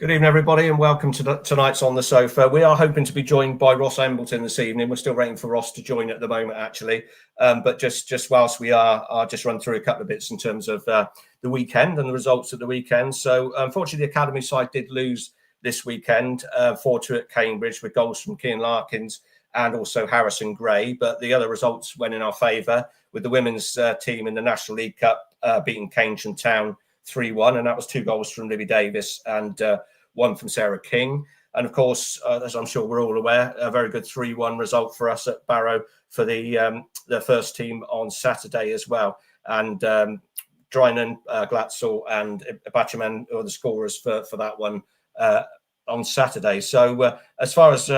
Good evening, everybody, and welcome to tonight's On the Sofa. We are hoping to be joined by Ross Embleton this evening. We're still waiting for Ross to join at the moment, actually. But just whilst we are, I'll just run through a couple of bits in terms of the weekend and the results of the weekend. So, unfortunately, the academy side did lose this weekend, 4-2 at Cambridge, with goals from Cian Larkins and also Harrison Gray. But the other results went in our favour, with the women's team in the National League Cup beating Keynsham Town 3-1, and that was 2 goals from Libby Davis and 1 from Sarah King. And of course, as I'm sure we're all aware, a very good 3-1 result for us at Barrow for the first team on Saturday as well. And Drynan, Glatzel and Bachaman are the scorers for that one on Saturday. So as far as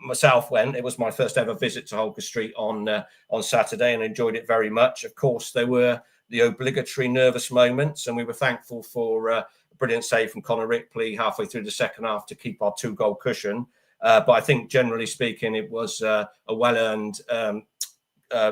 myself went, it was my first ever visit to Holker Street on Saturday, and enjoyed it very much. Of course, there were the obligatory nervous moments, and we were thankful for a brilliant save from Conor Ripley halfway through the second half to keep our 2-goal cushion. But I think, generally speaking, it was a well-earned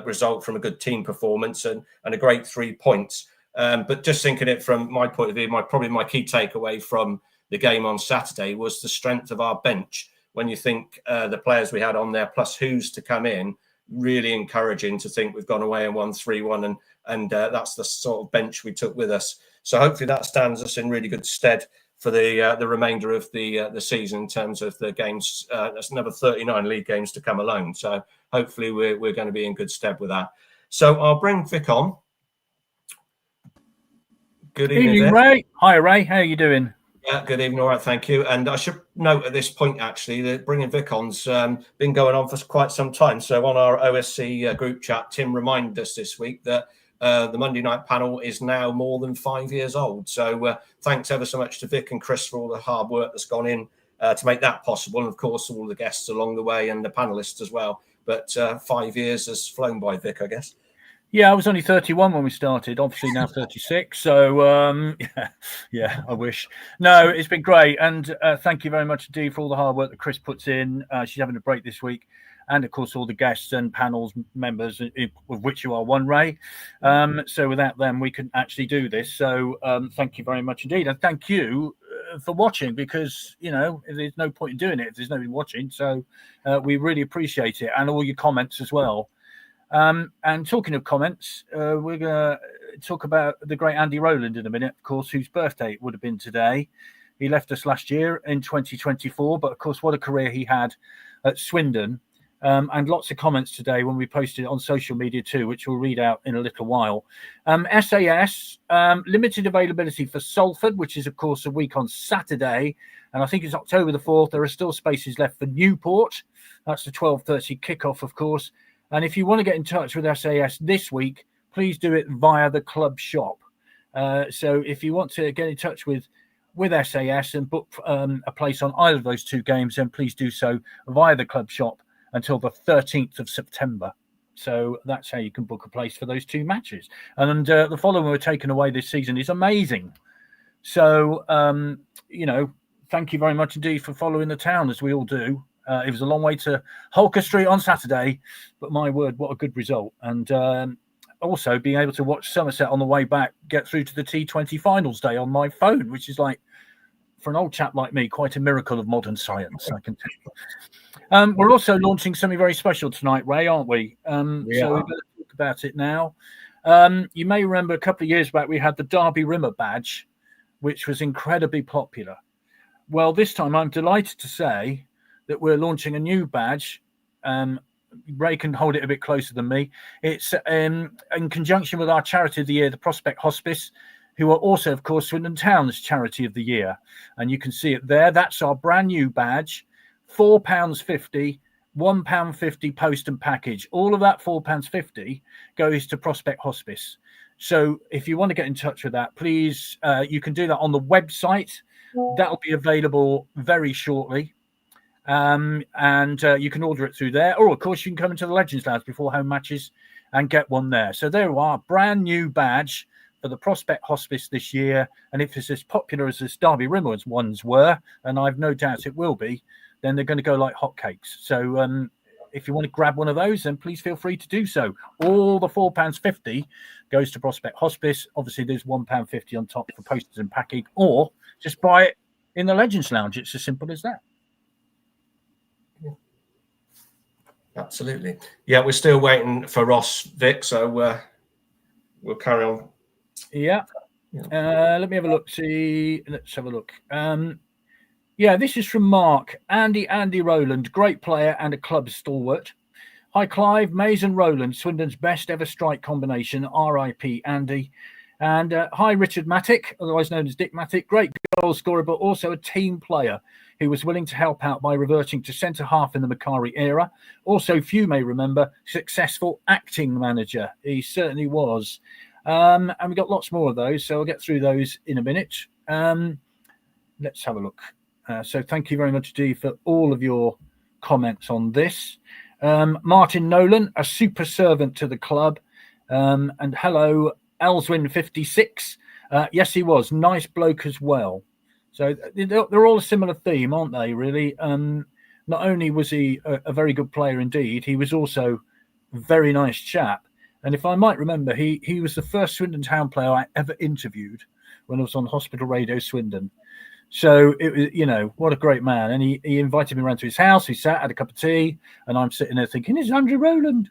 result from a good team performance and a great 3 points. But just thinking it from my point of view, probably my key takeaway from the game on Saturday was the strength of our bench. When you think the players we had on there, plus who's to come in, really encouraging to think we've gone away and won 3-1, and that's the sort of bench we took with us. So hopefully that stands us in really good stead for the remainder of the season in terms of the games. That's another 39 league games to come alone. So hopefully we're going to be in good stead with that. So I'll bring Vic on. Good evening, Vic. Ray. Hi, Ray. How are you doing? Yeah, good evening. All right, thank you. And I should note at this point, actually, that bringing Vic on's been going on for quite some time. So on our OSC group chat, Tim reminded us this week that the Monday night panel is now more than 5 years old. So thanks ever so much to Vic and Chris for all the hard work that's gone in to make that possible. And of course, all the guests along the way and the panelists as well. But 5 years has flown by, Vic, I guess. Yeah, I was only 31 when we started, obviously now 36. So, yeah, I wish. No, it's been great. And thank you very much indeed for all the hard work that Chris puts in. She's having a break this week. And, of course, all the guests and panels members, of which you are one, Ray. So without them, we couldn't actually do this. So thank you very much indeed. And thank you for watching, because, you know, there's no point in doing it if there's nobody watching. So we really appreciate it. And all your comments as well. And talking of comments, we're going to talk about the great Andy Rowland in a minute, of course, whose birthday it would have been today. He left us last year in 2024, but of course, what a career he had at Swindon. And lots of comments today when we posted it on social media too, which we'll read out in a little while. SAS, limited availability for Salford, which is, of course, a week on Saturday. And I think it's October the 4th. There are still spaces left for Newport. That's the 12:30 kickoff, of course. And if you want to get in touch with SAS this week, please do it via the club shop. So if you want to get in touch with SAS and book a place on either of those 2 games, then please do so via the club shop until the 13th of September. So that's how you can book a place for those 2 matches. And the following we're taken away this season is amazing. So, you know, thank you very much indeed for following the town, as we all do. It was a long way to Holker Street on Saturday, but my word, what a good result. And also being able to watch Somerset on the way back get through to the T20 finals day on my phone, which is, like, for an old chap like me, quite a miracle of modern science, I can tell you. We're also launching something very special tonight, Ray, aren't we? So we better talk about it now. You may remember a couple of years back we had the Derby Rimmer badge, which was incredibly popular. Well, this time I'm delighted to say that we're launching a new badge. Ray can hold it a bit closer than me. It's in conjunction with our charity of the year, the Prospect Hospice, who are also, of course, Swindon Town's charity of the year. And you can see it there. That's our brand new badge, £4.50, £1.50 post and package. All of that £4.50 goes to Prospect Hospice. So if you want to get in touch with that, please, you can do that on the website. That'll be available very shortly. And you can order it through there, or of course you can come into the Legends Lounge before home matches and get one there. So there are, brand new badge for the Prospect Hospice this year, and if it's as popular as this Derby Rimmer ones were, and I've no doubt it will be, then they're going to go like hotcakes. So if you want to grab one of those, then please feel free to do so. All the £4.50 goes to Prospect Hospice. Obviously there's £1.50 on top for posters and packing, or just buy it in the Legends Lounge. It's as simple as that. Absolutely. Yeah, we're still waiting for Ross, Vic, so we'll carry on. Yeah. Let me have a look. Let's have a look. Yeah, this is from Mark. Andy Rowland, great player and a club stalwart. Hi, Clive, Mays and Rowland, Swindon's best ever strike combination. R.I.P. Andy. And hi, Richard Mattick, otherwise known as Dick Mattick, great goal scorer, but also a team player who was willing to help out by reverting to centre half in the Macari era. Also, few may remember, successful acting manager. He certainly was. And we got lots more of those, so I'll get through those in a minute. Let's have a look. So thank you very much, Dee, for all of your comments on this. Martin Nolan, a super servant to the club. And hello, Elswin56. Yes, he was. Nice bloke as well. So they're all a similar theme, aren't they, really? Not only was he a very good player indeed, he was also a very nice chap. And if I might remember, he was the first Swindon Town player I ever interviewed when I was on Hospital Radio Swindon. So it was, you know, what a great man. And he invited me around to his house. He sat, had a cup of tea, and I'm sitting there thinking, it's Andrew Rowland.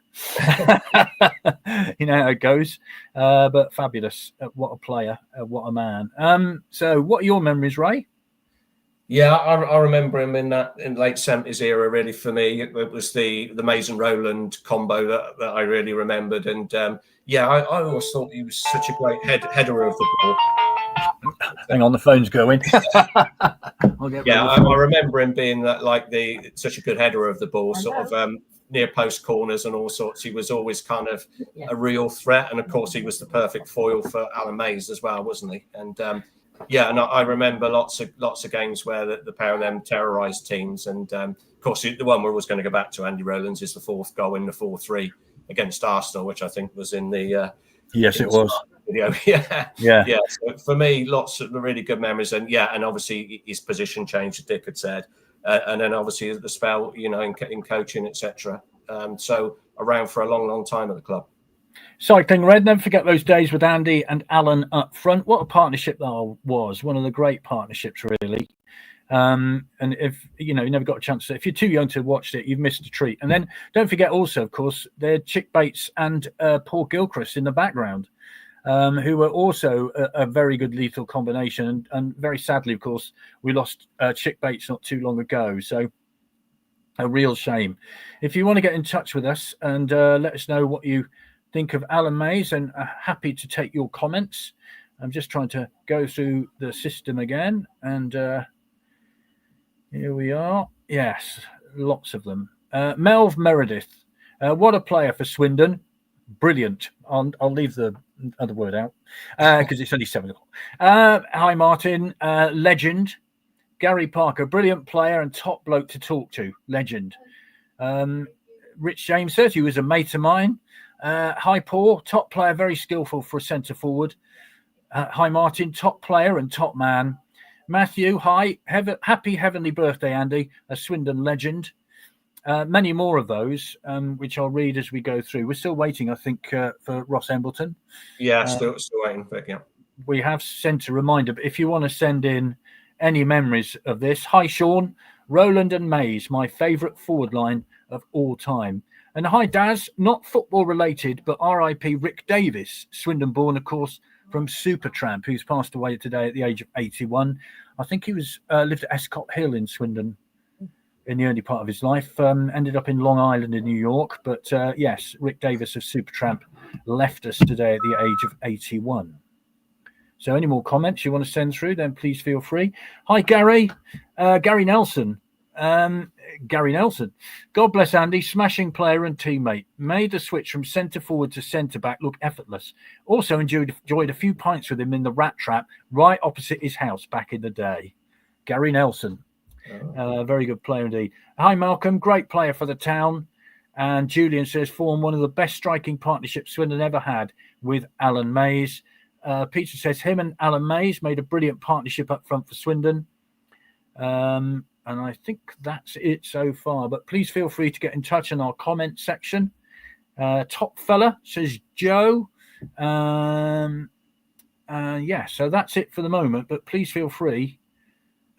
You know how it goes. But fabulous. What a player. What a man. So what are your memories, Ray? Yeah, I remember him in late 70s era, really, for me. It was the Mays and Rowland combo that I really remembered. And yeah, I always thought he was such a great header of the ball. Hang on, the phone's going. Yeah, I remember him being such a good header of the ball, sort of near post corners and all sorts. He was always kind of a real threat, and of course, he was the perfect foil for Alan Mays as well, wasn't he? And yeah, and I remember lots of games where the pair of them terrorised teams, and of course, the one we're always going to go back to, Andy Rowland's, is the fourth goal in the 4-3 against Arsenal, which I think was in the yes, it was. Video. Yeah. So for me, lots of really good memories, and obviously his position changed, as Dick had said, and then obviously the spell, you know, in coaching, etc. So around for a long time at the club. Cycling Red, never forget those days with Andy and Alan up front. What a partnership that was! One of the great partnerships, really. And if you never got a chance to, if you're too young to watch it, you've missed a treat. And then don't forget also, of course, they're Chick Bates and Paul Gilchrist in the background. Who were also a very good lethal combination. And very sadly, of course, we lost Chick Bates not too long ago. So a real shame. If you want to get in touch with us and let us know what you think of Alan Mays, and happy to take your comments. I'm just trying to go through the system again. And here we are. Yes, lots of them. Melv Meredith. What a player for Swindon. Brilliant. I'll leave the other word out because it's only 7 o'clock. Hi, Martin. Legend. Gary Parker, brilliant player and top bloke to talk to. Legend. Rich James says he was a mate of mine. Hi, Paul. Top player, very skillful for a centre forward. Hi, Martin. Top player and top man. Matthew, hi. Happy heavenly birthday, Andy. A Swindon legend. Many more of those, which I'll read as we go through. We're still waiting, I think, for Ross Embleton. Yeah, still waiting for it, yeah. We have sent a reminder, but if you want to send in any memories of this, hi, Sean. Rowland and Mays, my favourite forward line of all time. And hi, Daz, not football related, but R.I.P. Rick Davis, Swindon born, of course, from Supertramp, who's passed away today at the age of 81. I think he was lived at Escott Hill in Swindon in the early part of his life, ended up in Long Island in New York. But yes, Rick Davis of Supertramp left us today at the age of 81. So any more comments you want to send through, then please feel free. Hi, Gary. Gary Nelson. Gary Nelson. God bless Andy, smashing player and teammate. Made the switch from centre forward to centre back look effortless. Also enjoyed a few pints with him in the Rat Trap right opposite his house back in the day. Gary Nelson. Very good player indeed. Hi, Malcolm. Great player for the town. And Julian says, formed one of the best striking partnerships Swindon ever had with Alan Mays. Peter says, him and Alan Mays made a brilliant partnership up front for Swindon. And I think that's it so far. But please feel free to get in touch in our comment section. Top fella says Joe. Yeah, so that's it for the moment. But please feel free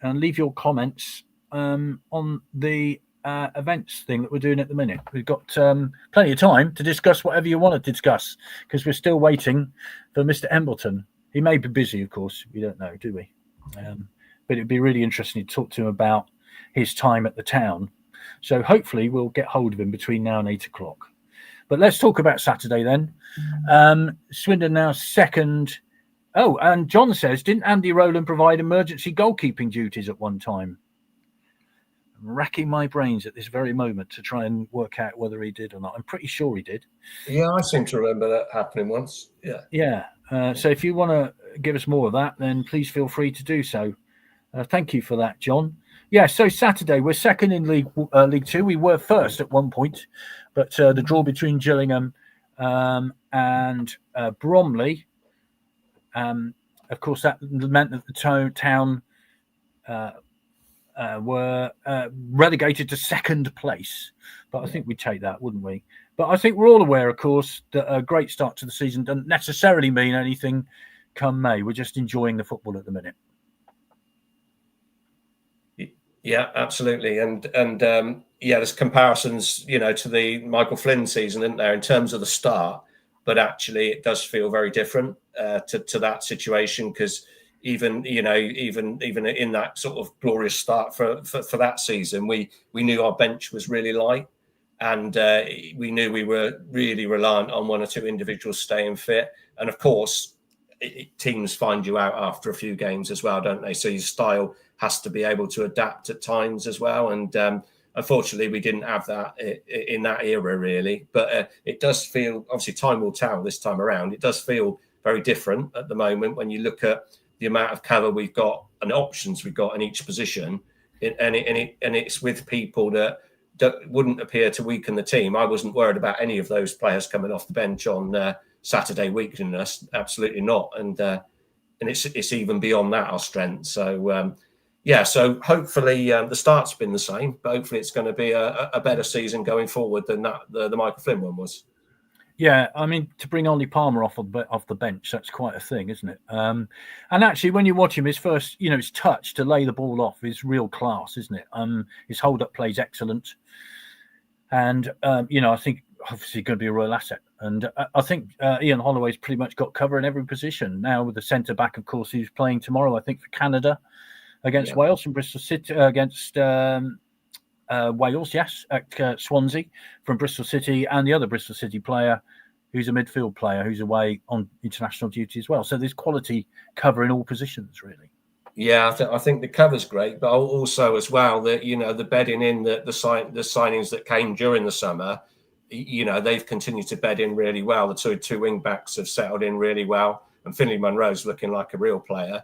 and leave your comments on the events thing that we're doing at the minute. We've got plenty of time to discuss whatever you want to discuss, because we're still waiting for Mr. Embleton. He may be busy, of course. We don't know, do we? But it'd be really interesting to talk to him about his time at the town. So hopefully we'll get hold of him between now and 8 o'clock. But let's talk about Saturday then. Swindon now second. Oh, and John says, didn't Andy Rowland provide emergency goalkeeping duties at one time? I'm racking my brains at this very moment to try and work out whether he did or not. I'm pretty sure he did. Yeah, I seem to remember that happening once. Yeah. Yeah. So if you want to give us more of that, then please feel free to do so. Thank you for that, John. Yeah, so Saturday, we're second in League Two. We were first at one point, but the draw between Gillingham and Bromley, of course, that meant that the town were relegated to second place. But I think we'd take that, wouldn't we? But I think we're all aware, of course, that a great start to the season doesn't necessarily mean anything come May. We're just enjoying the football at the minute. Yeah, absolutely. And there's comparisons, to the Michael Flynn season, isn't there, in terms of the start, but actually it does feel very different to that situation, because even in that sort of glorious start for that season, we knew our bench was really light, and we knew we were really reliant on one or two individuals staying fit. And of course, teams find you out after a few games as well, don't they? So your style has to be able to adapt at times as well. And unfortunately, we didn't have that in that era, really. But it does feel, obviously, time will tell this time around. It does feel very different at the moment when you look at the amount of cover we've got and options we've got in each position. And it's with people that wouldn't appear to weaken the team. I wasn't worried about any of those players coming off the bench on Saturday weakening us. Absolutely not. And it's even beyond that, our strength. So, so hopefully the start's been the same, but hopefully it's going to be a better season going forward than that the Michael Flynn one was. Yeah, I mean, to bring Ollie Palmer off the bench, that's quite a thing, isn't it? And actually, when you watch him, his first, his touch to lay the ball off is real class, isn't it? His hold-up play is excellent. And, I think obviously going to be a real asset. And I think Ian Holloway's pretty much got cover in every position. Now with the centre-back, of course, who's playing tomorrow, I think, for Canada against Wales from Bristol City, against Wales, yes, at Swansea from Bristol City, and the other Bristol City player who's a midfield player who's away on international duty as well. So there's quality cover in all positions, really. Yeah, I think the cover's great, but also as well that the bedding in, the signings that came during the summer, they've continued to bed in really well. The two wing backs have settled in really well, and Finlay Munro's looking like a real player.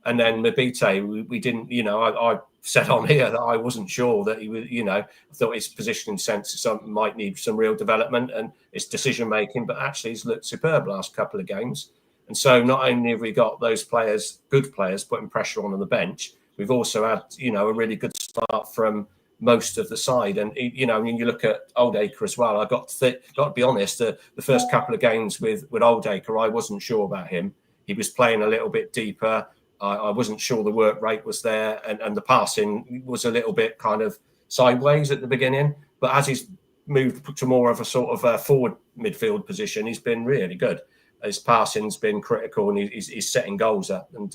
And then Mabite, we didn't, I said on here that I wasn't sure that he was, I thought his positioning sense might need some real development and his decision making, but actually he's looked superb last couple of games. And so not only have we got those players, good players, putting pressure on the bench, we've also had, a really good start from most of the side. And, when you look at Oldacre as well, I got to be honest, the first couple of games with Oldacre, I wasn't sure about him. He was playing a little bit deeper. I wasn't sure the work rate was there, and the passing was a little bit kind of sideways at the beginning. But as he's moved to more of a sort of a forward midfield position, he's been really good. His passing's been critical, and he's setting goals up. And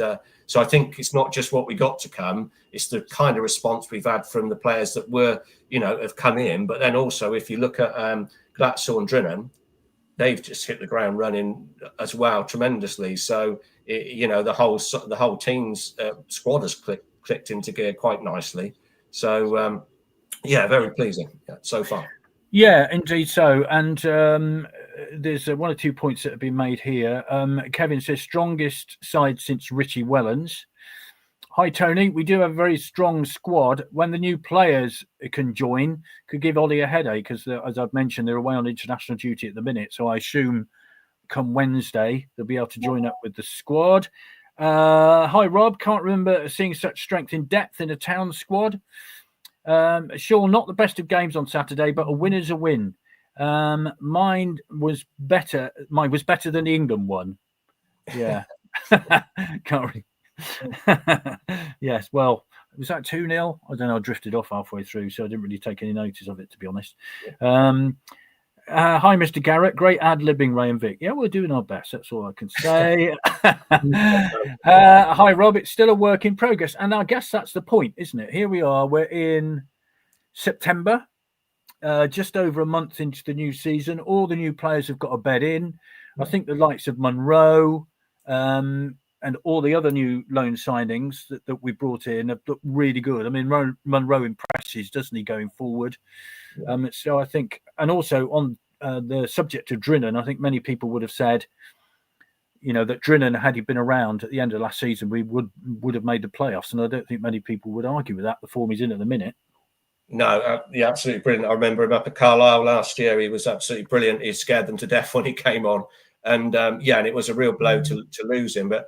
so I think it's not just what we got to come; it's the kind of response we've had from the players that were, have come in. But then also, if you look at Glatzel and Drinnan, they've just hit the ground running as well tremendously. So the whole team's squad has clicked into gear quite nicely. So very pleasing so far. Yeah, indeed so. And there's one or two points that have been made here. Kevin says strongest side since Richie Wellens. Hi, Tony. We do have a very strong squad. When the new players can join, could give Ollie a headache, because, as I've mentioned, they're away on international duty at the minute. So I assume come Wednesday, they'll be able to join up with the squad. Hi, Rob. Can't remember seeing such strength in depth in a town squad. Sure, not the best of games on Saturday, but a win is a win. Mine was better than the England one. Yeah. Can't really. Yes, well, Was that 2-0? I don't know. I drifted off halfway through, so I didn't really take any notice of it, to be honest. Yeah. Hi, Mr. Garrett. Great ad-libbing, Ray and Vic. Yeah, we're doing our best. That's all I can say. Hi, Rob. It's still a work in progress. And I guess that's the point, isn't it? Here we are. We're in September, just over a month into the new season. All the new players have got a bed in. I think the likes of Monroe and all the other new loan signings that we brought in have looked really good. I mean, Monroe impresses, doesn't he, going forward? Yeah. So I think, and also on the subject of Drinan, I think many people would have said, that Drinan, had he been around at the end of last season, we would have made the playoffs. And I don't think many people would argue with that, the form he's in at the minute. No, yeah, absolutely brilliant. I remember him up at Carlisle last year. He was absolutely brilliant. He scared them to death when he came on. And and it was a real blow to lose him. But,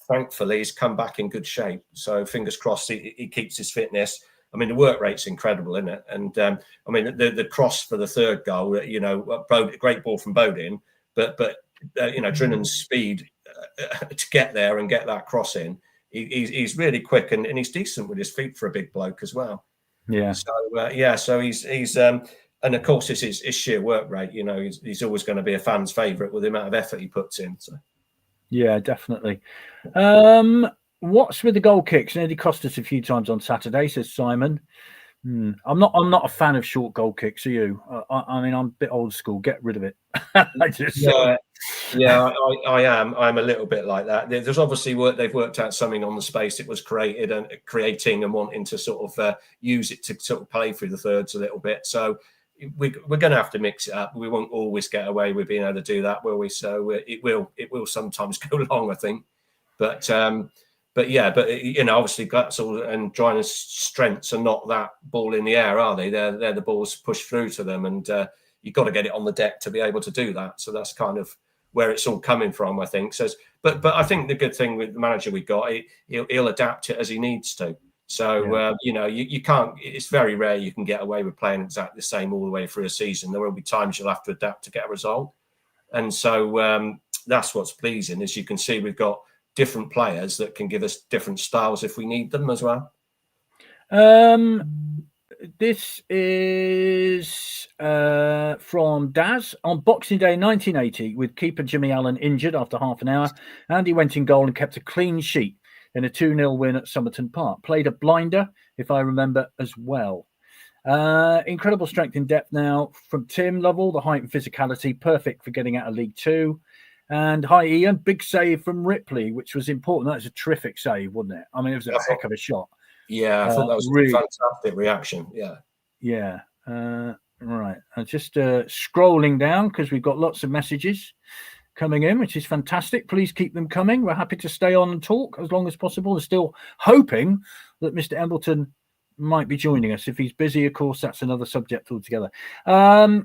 thankfully, he's come back in good shape. So fingers crossed he keeps his fitness. I mean, the work rate's incredible, isn't it? And I mean, the cross for the third goal, great ball from Bodin, but Drinan's speed to get there and get that cross in, he's really quick and he's decent with his feet for a big bloke as well. Yeah. So he's and of course this is sheer work rate. He's always going to be a fan's favourite with the amount of effort he puts in. So. Yeah, definitely. What's with the goal kicks? Nearly cost us a few times on Saturday, says Simon. I'm not a fan of short goal kicks. Are you? I mean, I'm a bit old school. Get rid of it. I am. I'm a little bit like that. There's obviously they've worked out something on the space it was creating and wanting to sort of use it to sort of play through the thirds a little bit. So we're going to have to mix it up. We won't always get away with being able to do that, will we? So it will sometimes go long, I think. But obviously Glatzel and Drinan's strengths are not that ball in the air, are they? They're the balls pushed through to them, and you've got to get it on the deck to be able to do that. So that's kind of where it's all coming from, I think. So, but I think the good thing with the manager we got, he'll adapt it as he needs to. So you can't. It's very rare you can get away with playing exactly the same all the way through a season. There will be times you'll have to adapt to get a result, and so that's what's pleasing. As you can see, we've got different players that can give us different styles if we need them as well. This is from Daz. On Boxing Day 1980, with keeper Jimmy Allen injured after half an hour, Andy went in goal and kept a clean sheet in a 2-0 win at Somerton Park. Played a blinder, if I remember, as well. Incredible strength in depth now from Tim. Love all the height and physicality. Perfect for getting out of League Two. And hi, Ian. Big save from Ripley, which was important. That was a terrific save, wasn't it? I mean, it was a heck of a shot. Yeah, I thought that was really a fantastic reaction. Yeah. Yeah. Right. I'm just scrolling down because we've got lots of messages coming in, which is fantastic. Please keep them coming. We're happy to stay on and talk as long as possible. We're still hoping that Mr. Embleton might be joining us. If he's busy, of course, that's another subject altogether.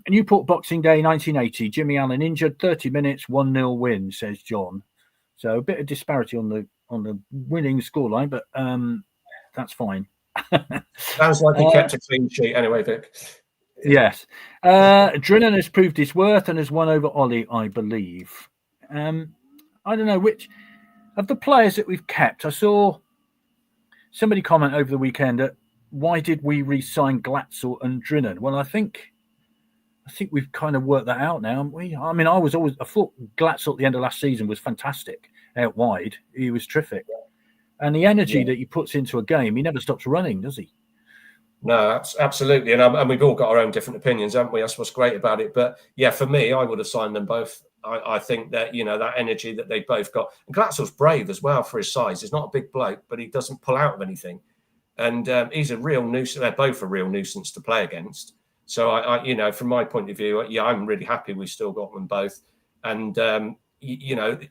Newport Boxing Day 1980. Jimmy Allen injured, 30 minutes, 1-0 win, says John. So a bit of disparity on the winning scoreline, but that's fine. Sounds like he kept a clean sheet anyway, Vic. Yes. Drinan has proved his worth and has won over Ollie, I believe. I don't know which of the players that we've kept. I saw somebody comment over the weekend that why did we re-sign Glatzel and Drinan? Well, I think we've kind of worked that out now, haven't we? I mean, I thought Glatzel at the end of last season was fantastic out wide. He was terrific. And the energy that he puts into a game, he never stops running, does he? No, absolutely. And we've all got our own different opinions, haven't we? That's what's great about it. But yeah, for me, I would have signed them both. I think that, that energy that they both got. And Glatzel's brave as well for his size. He's not a big bloke, but he doesn't pull out of anything. And he's a real nuisance. They're both a real nuisance to play against. So, I from my point of view, I'm really happy we still got them both. And,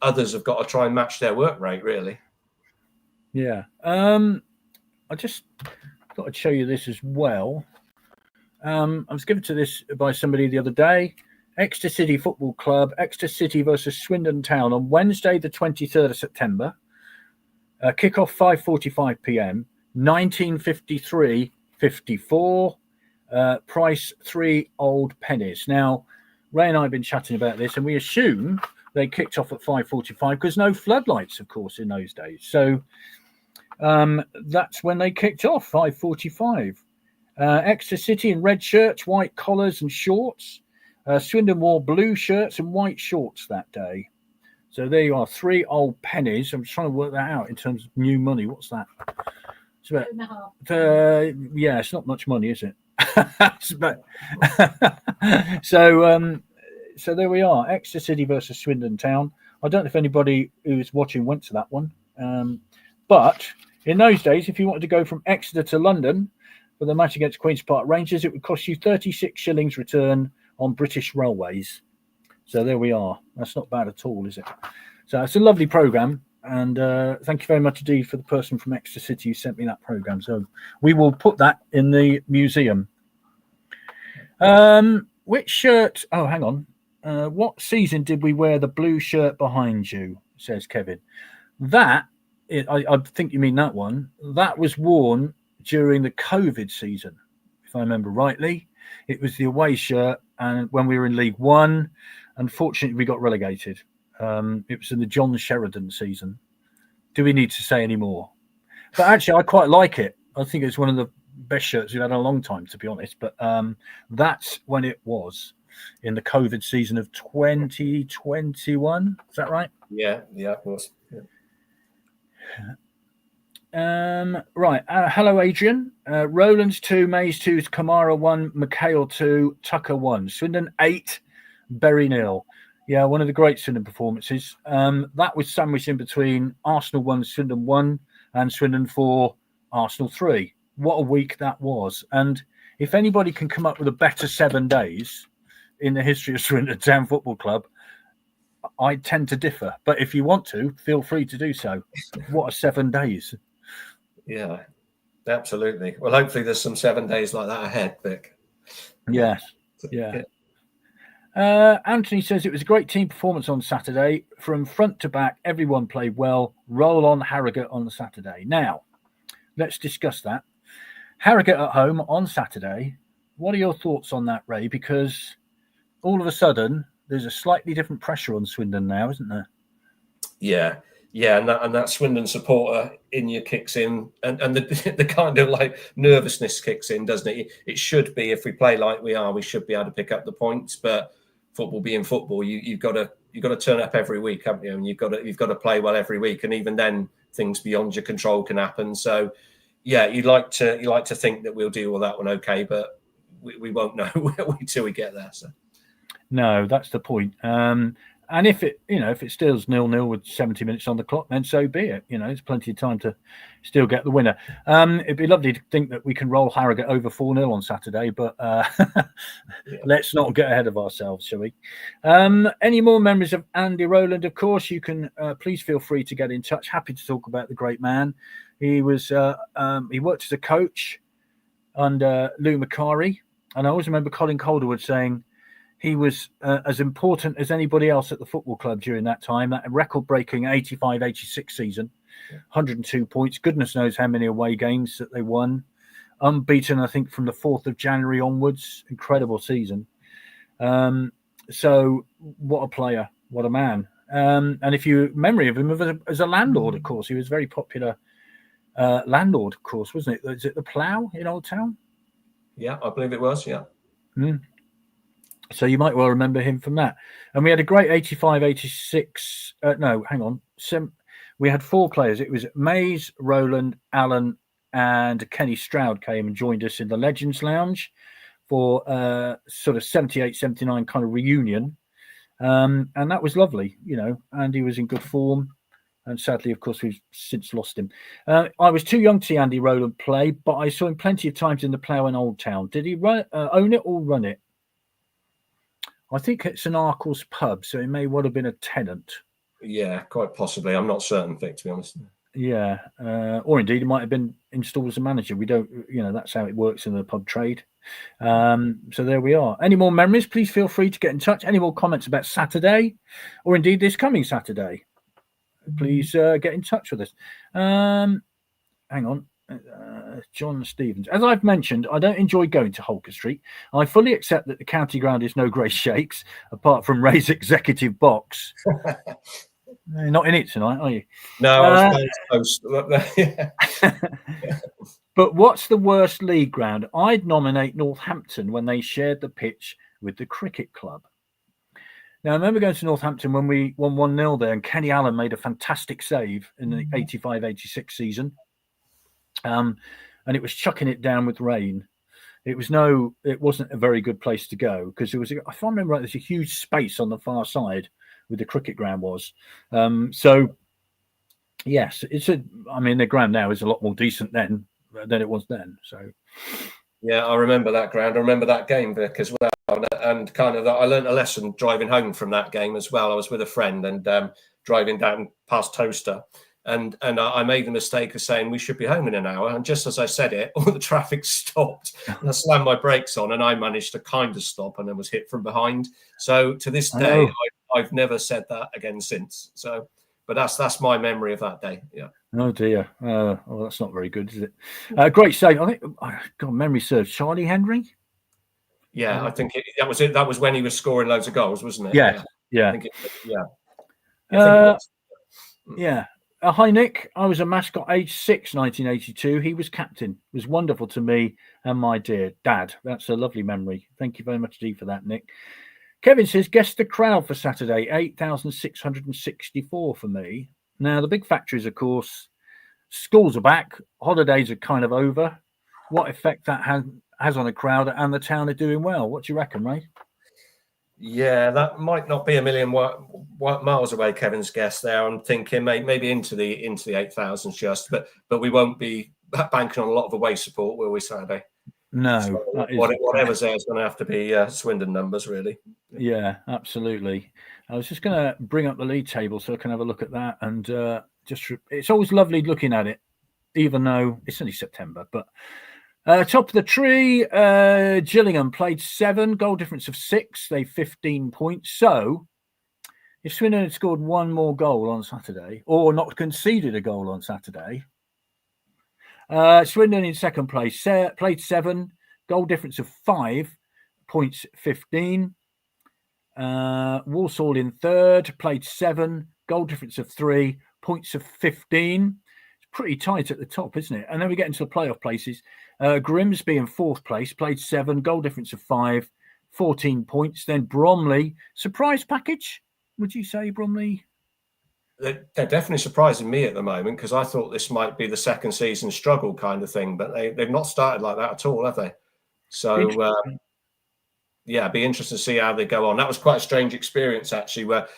others have got to try and match their work rate, really. Yeah. I just thought I'd show you this as well. I was given to this by somebody the other day. Exeter City Football Club, Exeter City versus Swindon Town on Wednesday, the 23rd of September. Kickoff 5:45 p.m. 1953-54. Price 3 old pennies. Now, Ray and I have been chatting about this, and we assume they kicked off at 5:45 because no floodlights, of course, in those days. So That's when they kicked off, 5:45. Exeter City in red shirts, white collars and shorts. Swindon wore blue shirts and white shorts that day. So there you are, 3 old pennies. I'm trying to work that out in terms of new money. What's that? It's about, yeah, it's not much money, is it? So there we are, Exeter City versus Swindon Town. I don't know if anybody who's watching went to that one. But in those days, if you wanted to go from Exeter to London for the match against Queen's Park Rangers, it would cost you 36 shillings return on British Railways. So there we are. That's not bad at all, is it? So it's a lovely programme. And thank you very much indeed for the person from Exeter City who sent me that programme. So we will put that in the museum. Which shirt? Oh, hang on. What season did we wear the blue shirt behind you? Says Kevin. I think you mean that one. That was worn during the COVID season, if I remember rightly. It was the away shirt, and when we were in League One, unfortunately, we got relegated. It was in the John Sheridan season. Do we need to say any more? But actually, I quite like it. I think it's one of the best shirts we've had in a long time, to be honest. But that's when it was, in the COVID season of 2021. Is that right? Yeah, of course. Yeah. Right. Hello, Adrian. Rowlands 2, Mays 2, Kamara 1, McHale 2, Tucker 1, Swindon 8, Bury 0. Yeah, one of the great Swindon performances. That was sandwiched in between Arsenal 1, Swindon 1, and Swindon 4, Arsenal 3. What a week that was. And if anybody can come up with a better 7 days in the history of Swindon Town Football Club, I tend to differ. But if you want to, feel free to do so. What a 7 days. Yeah, absolutely. Well, hopefully there's some 7 days like that ahead, Vic. Yes. Yeah. Anthony says it was a great team performance on Saturday. From front to back, everyone played well. Roll on Harrogate on the Saturday. Now, let's discuss that. Harrogate at home on Saturday. What are your thoughts on that, Ray? Because all of a sudden, there's a slightly different pressure on Swindon now, isn't there? Yeah, and that Swindon supporter in you kicks in, and the kind of like nervousness kicks in, doesn't it? It should be, if we play like we are, we should be able to pick up the points. But football being football, you've got to turn up every week, haven't you? And you've got to play well every week, and even then, things beyond your control can happen. So, yeah, you like to think that we'll deal with that one okay, but we won't know until we get there. So. No, that's the point. And if it still 0-0 with 70 minutes on the clock, then so be it. There's plenty of time to still get the winner. It'd be lovely to think that we can roll Harrogate over 4-0 on Saturday, but let's not get ahead of ourselves, shall we? Any more memories of Andy Rowland? Of course, you can please feel free to get in touch. Happy to talk about the great man. He was he worked as a coach under Lou Macari, and I always remember Colin Calderwood saying he was as important as anybody else at the football club during that time. That record-breaking 85-86 season, 102 points. Goodness knows how many away games that they won. Unbeaten, I think, from the 4th of January onwards. Incredible season. So what a player. What a man. And if you memory of him as a landlord, of course, he was a very popular landlord, of course, wasn't it? Is it the Plough in Old Town? Yeah, I believe it was, yeah. So you might well remember him from that. And we had a great 85-86. We had 4 players. It was Mays, Rowland, Allen, and Kenny Stroud came and joined us in the Legends Lounge for sort of 78-79 kind of reunion. And that was lovely, Andy was in good form. And sadly, of course, we've since lost him. I was too young to see Andy Rowland play, but I saw him plenty of times in the Plough in Old Town. Did he own it or run it? I think it's an Arkles pub, so it may well have been a tenant. Yeah, quite possibly. I'm not certain, Vic, to be honest. Yeah, or indeed it might have been installed as a manager. We don't, that's how it works in the pub trade. So there we are. Any more memories? Please feel free to get in touch. Any more comments about Saturday, or indeed this coming Saturday? Please get in touch with us. Hang on. John Stevens. As I've mentioned, I don't enjoy going to Holker Street. I fully accept that the county ground is no great shakes, apart from Ray's executive box. You're not in it tonight, are you? No, I was close. But what's the worst league ground? I'd nominate Northampton when they shared the pitch with the cricket club. Now, I remember going to Northampton when we won 1-0 there, and Kenny Allen made a fantastic save in the 85-86 season. And it was chucking it down with rain. It wasn't a very good place to go because it was, if I remember right, there's a huge space on the far side where the cricket ground was. So, yes, the ground now is a lot more decent than it was then. So, yeah, I remember that ground. I remember that game, Vic, as well. And kind of, I learned a lesson driving home from that game as well. I was with a friend and driving down past Toaster. And I made the mistake of saying we should be home in an hour. And just as I said it, all the traffic stopped. And I slammed my brakes on and I managed to kind of stop and then was hit from behind. So to this day, I've never said that again since. So, but that's my memory of that day. Yeah. Oh dear. Well, that's not very good, is it? Great save. I think, God, memory serves. Charlie Henry. Yeah, I think that was it. That was when he was scoring loads of goals, wasn't it? Yeah. Yeah. Hi, Nick. I was a mascot age 6, 1982. He was captain. It was wonderful to me and my dear dad. That's a lovely memory. Thank you very much, Dee, for that, Nick. Kevin says, guess the crowd for Saturday, 8,664 for me. Now, the big factor is, of course, schools are back. Holidays are kind of over. What effect that has on a crowd, and the town are doing well. What do you reckon, Ray? Yeah, that might not be a million miles away. Kevin's guess there. I'm thinking maybe into the 8,000 just, but we won't be banking on a lot of away support, will we, Saturday? No, so whatever's there is going to have to be Swindon numbers, really. Yeah, absolutely. I was just going to bring up the league table so I can have a look at that, and it's always lovely looking at it, even though it's only September, but. Top of the tree, Gillingham played 7, goal difference of 6. They 15 points. So, if Swindon had scored one more goal on Saturday, or not conceded a goal on Saturday, Swindon in second place played 7, goal difference of 5, points 15. Walsall in third, played 7, goal difference of 3, points of 15. It's pretty tight at the top, isn't it? And then we get into the playoff places. Grimsby in fourth place, played 7, goal difference of 5, 14 points. Then Bromley, surprise package, would you say, Bromley? They're definitely surprising me at the moment because I thought this might be the second season struggle kind of thing, but they've not started like that at all, have they? So, it'd be interesting to see how they go on. That was quite a strange experience, actually, where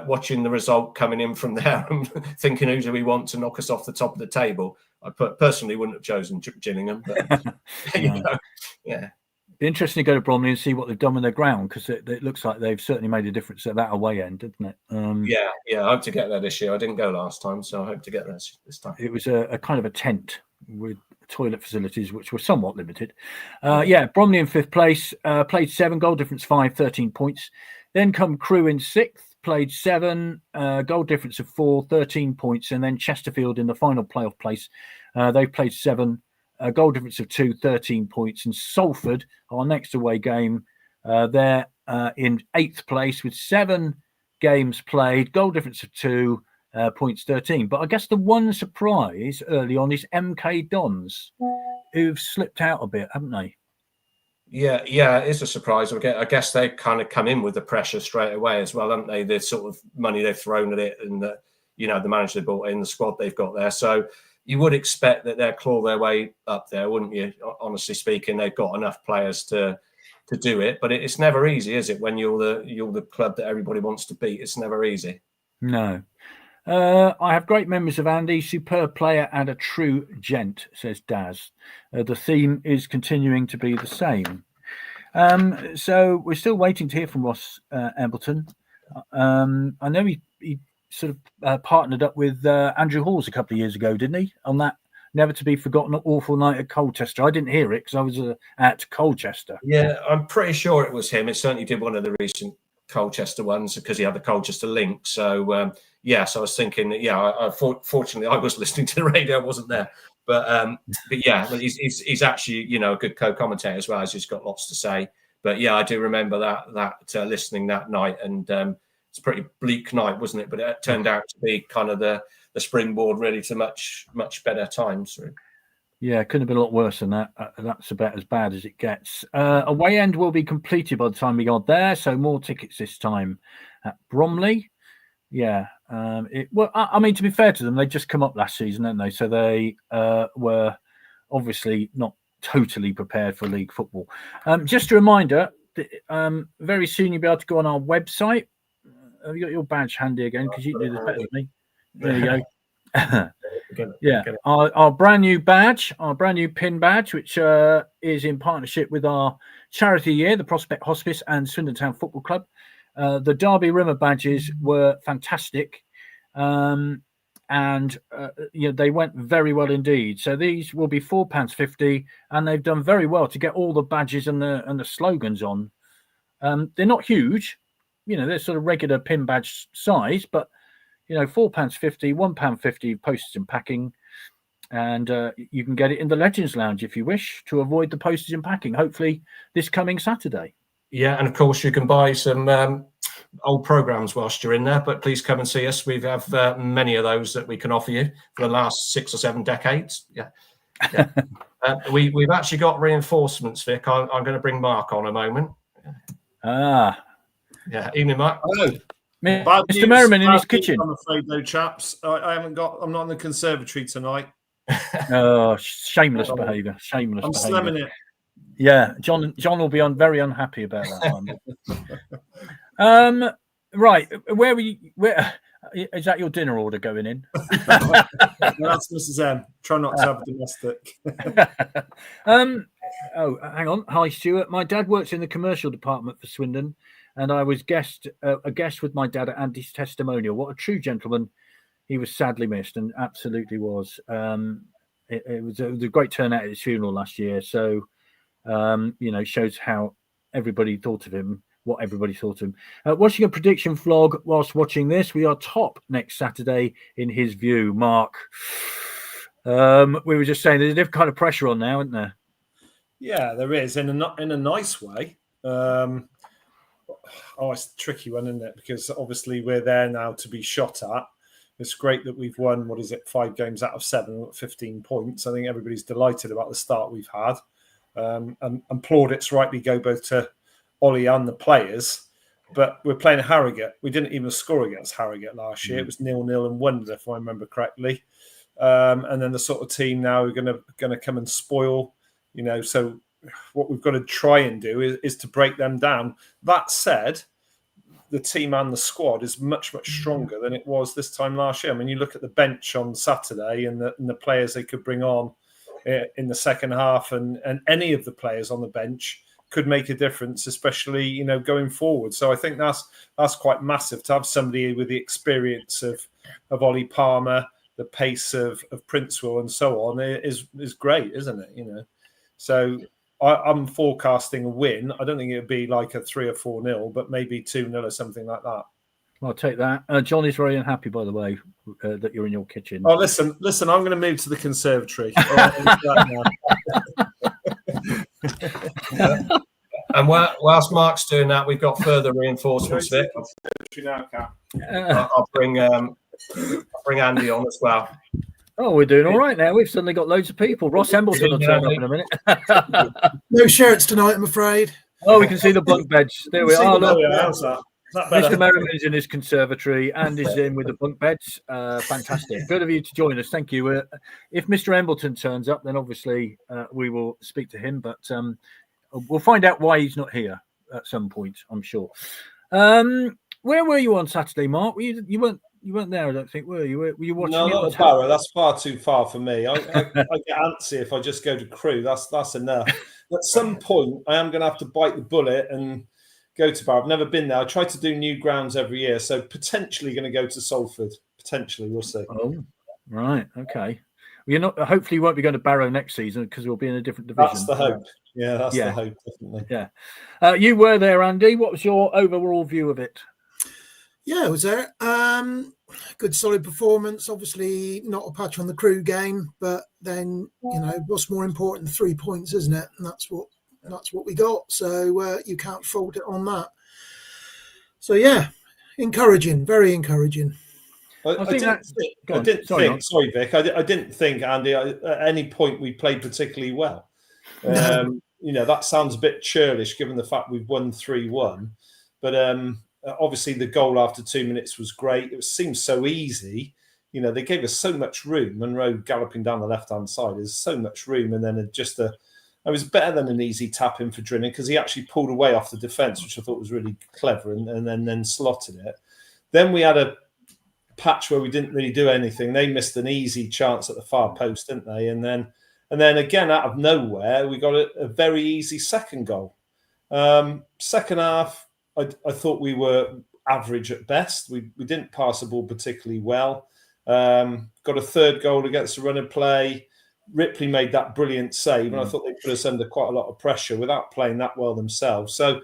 watching the result coming in from there and thinking, who do we want to knock us off the top of the table? I personally wouldn't have chosen Gillingham, but yeah. Be interesting to go to Bromley and see what they've done with their ground because it looks like they've certainly made a difference at that away end, didn't it? I hope to get there this year. I didn't go last time, so I hope to get there this time. It was a kind of a tent with toilet facilities, which were somewhat limited. Bromley in fifth place, played 7, goal difference 5, 13 points. Then come Crewe in sixth, played 7, goal difference of 4, 13 points. And then Chesterfield in the final playoff place, they played 7, goal difference of 2, 13 points. And Salford, our next away game, they're in 8th place with 7 games played, goal difference of 2, points 13. But I guess the one surprise early on is MK Dons, who've slipped out a bit, haven't they? Yeah, it's a surprise. I guess they kind of come in with the pressure straight away as well, haven't they? The sort of money they've thrown at it and the manager they brought in, the squad they've got there. So you would expect that they'll claw their way up there, wouldn't you? Honestly speaking, they've got enough players to do it, but it's never easy, is it? When you're the club that everybody wants to beat, it's never easy. No. I have great memories of Andy, superb player and a true gent, says Daz. The theme is continuing to be the same. So we're still waiting to hear from Ross Embleton. I know he sort of partnered up with Andrew Halls a couple of years ago, didn't he? On that never to be forgotten awful night at Colchester. I didn't hear it because I was at Colchester. Yeah, I'm pretty sure it was him. It certainly did one of the recent Colchester ones because he had the Colchester link. So so I was thinking that fortunately I was listening to the radio, I wasn't there, but he's actually a good co-commentator as well, as he's got lots to say. But I do remember that listening that night, and it's a pretty bleak night, wasn't it? But it turned out to be kind of the springboard really to much better times. Really. Yeah, couldn't have been a lot worse than that. That's about as bad as it gets. Away end will be completed by the time we got there, so more tickets this time at Bromley. Yeah, well, I mean, to be fair to them, they just come up last season, didn't they? So they were obviously not totally prepared for league football. Just a reminder, very soon you'll be able to go on our website. Have you got your badge handy again? Because you can do this better than me. There you go. Yeah, our brand new badge, our brand new pin badge, which is in partnership with our charity year, the Prospect Hospice and Swindon Town Football Club. The Derby Rimmer badges were fantastic, and they went very well indeed. So these will be £4.50, and they've done very well to get all the badges and the slogans on. They're not huge, they're sort of regular pin badge size, but £4.50, £1.50 postage and packing, and you can get it in the Legends Lounge if you wish to avoid the postage and packing. Hopefully, this coming Saturday. Yeah, and of course you can buy some old programs whilst you're in there. But please come and see us. We have many of those that we can offer you for the last 6 or 7 decades. Yeah. We've actually got reinforcements, Vic. I'm going to bring Mark on a moment. Yeah, evening, Mark. Hello. Mr. Merriman in his kitchen. I'm afraid, though, chaps. I'm not in the conservatory tonight. Oh, shameless behaviour. Shameless I'm behaviour. slamming it. Yeah, John will be very unhappy about that one. Right, where is that your dinner order going in? That's Mrs. M. Try not to have a domestic. Oh, hang on. Hi, Stuart. My dad works in the commercial department for Swindon, and I was a guest with my dad at Andy's testimonial. What a true gentleman. He was sadly missed, and absolutely was. It was a great turnout at his funeral last year. So, shows how everybody thought of him, what everybody thought of him. Watching a prediction vlog whilst watching this, we are top next Saturday in his view. Mark, we were just saying there's a different kind of pressure on now, isn't there? Yeah, there is in a nice way. It's a tricky one, isn't it? Because obviously we're there now to be shot at. It's great that we've won, 5 games out of 7, 15 points. I think everybody's delighted about the start we've had. And plaudits rightly go both to Ollie and the players. But we're playing Harrogate. We didn't even score against Harrogate last year. It was 0-0 and 1, if I remember correctly. And then the sort of team now are going to come and spoil. So what we've got to try and do is to break them down. That said, the team and the squad is much, much stronger than it was this time last year. I mean, you look at the bench on Saturday and the players they could bring on in the second half, and any of the players on the bench could make a difference, especially, going forward. So I think that's quite massive to have somebody with the experience of Ollie Palmer, the pace of Princewell and so on is great, isn't it? So I'm forecasting a win. I don't think it would be like a 3 or 4-0, but maybe 2-0 or something like that. I'll take that. John is very unhappy, by the way, that you're in your kitchen. Oh, listen, I'm going to move to the conservatory. And whilst Mark's doing that, we've got further reinforcements, Vic. I'll bring Andy on as well. Oh, we're doing all right now. We've suddenly got loads of people. Ross Embleton will turn up in a minute. No shirts tonight, I'm afraid. Oh, we can see the bunk beds. There we are. Look. How's that? Mr. Merriman is in his conservatory and is in with the bunk beds. Fantastic. Good of you to join us. Thank you. If Mr. Embleton turns up, then obviously we will speak to him, but we'll find out why he's not here at some point, I'm sure. Where were you on Saturday, Mark? You weren't there, I don't think, were you? Were you watching? No, not the Barrow. That's far too far for me. I get antsy if I just go to Crewe. That's enough. At some point, I am going to have to bite the bullet and go to Barrow. I've never been there. I try to do new grounds every year, so potentially going to go to Salford. Potentially, we'll see. Oh, right, okay. Well, you're not. Hopefully, you won't be going to Barrow next season because we'll be in a different division. That's the hope. Yeah, that's the hope, definitely. Yeah. You were there, Andy. What was your overall view of it? Yeah, I was there. Good solid performance. Obviously not a patch on the Crewe game, but then what's more important, 3 points, isn't it? And that's what we got. So you can't fault it on that. So yeah, Encouraging, very encouraging. I didn't think, sorry, Vic, I didn't think, Andy, at any point we played particularly well. No. That sounds a bit churlish given the fact we've won 3-1. But obviously the goal after 2 minutes was great. It seemed so easy. They gave us so much room. Monroe galloping down the left-hand side, there's so much room. And then it was better than an easy tap in for Drinning because he actually pulled away off the defence, which I thought was really clever, and then slotted it. Then we had a patch where we didn't really do anything. They missed an easy chance at the far post, didn't they? And then again, out of nowhere, we got a very easy second goal. Second half, I thought we were average at best. We didn't pass the ball particularly well. Got a third goal against the run of play. Ripley made that brilliant save, and I thought they put us under quite a lot of pressure without playing that well themselves. So,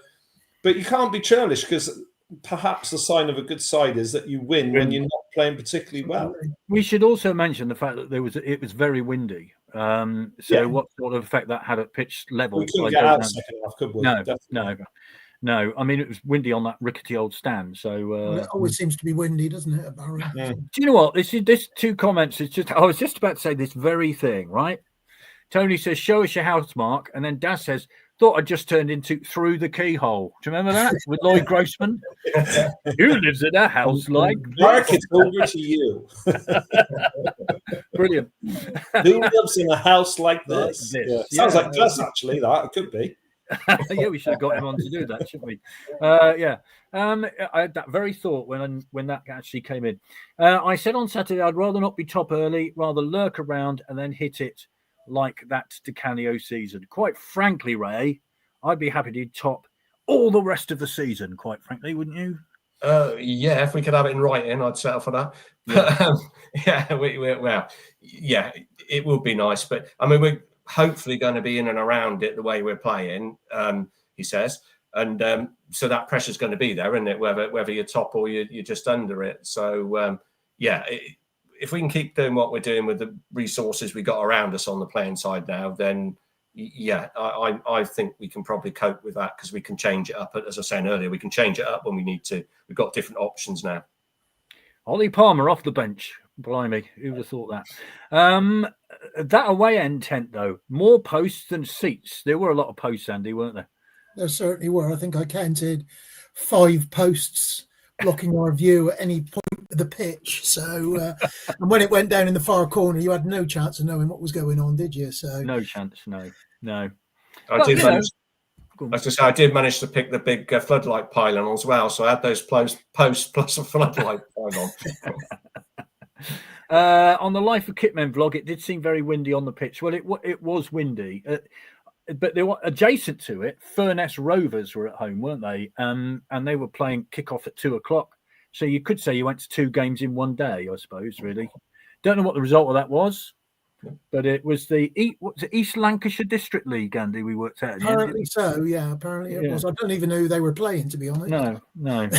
but you can't be churlish because perhaps the sign of a good side is that you win when you're not playing particularly well. We should also mention the fact that it was very windy. What sort of effect that had at pitch level? We couldn't get out second half, could we? No. I mean, it was windy on that rickety old stand. So it always seems to be windy, doesn't it, at Barrow? Yeah. Do you know what? This 2 comments is just. I was just about to say this very thing, right? Tony says, "Show us your house, Mark," and then Daz says, "Thought I just turned into Through the Keyhole." Do you remember that with Lloyd Grossman? Who lives in a house like Mark? It's over to you. Brilliant. Who lives in a house like this? Yeah. Sounds like Daz, actually. That it could be. Yeah, we should have got him on to do that, shouldn't we? I had that very thought when that actually came in. I said on Saturday I'd rather not be top early, rather lurk around and then hit it like that to Canio season. Quite frankly, Ray, I'd be happy to top all the rest of the season, quite frankly, wouldn't you? Yeah, if we could have it in writing, I'd settle for that. Yeah. But, it would be nice. But I mean, we're hopefully going to be in and around it the way we're playing, he says. And so that pressure's going to be there, isn't it? Whether you're top or you're just under it. So, if we can keep doing what we're doing with the resources we got around us on the playing side now, then I think we can probably cope with that because we can change it up. As I was saying earlier, we can change it up when we need to. We've got different options now. Ollie Palmer off the bench. Blimey, who would have thought that? That away end tent, though, more posts than seats. There were a lot of posts, Andy, weren't there? There certainly were. I think I counted 5 posts blocking our view at any point of the pitch. So, and when it went down in the far corner, you had no chance of knowing what was going on, did you? So, no chance, no. I did manage to pick the big floodlight pylon as well. So I had those posts plus a floodlight pylon. On the Life of Kitmen vlog, it did seem very windy on the pitch. Well, it was windy. But they were adjacent to it. Furness Rovers were at home, weren't they? And they were playing kickoff at 2:00. So you could say you went to 2 games in one day, I suppose. Really, don't know what the result of that was, but it was the East Lancashire District League, Andy. We worked out. Apparently so. Yeah, apparently it was. I don't even know who they were playing, to be honest. No.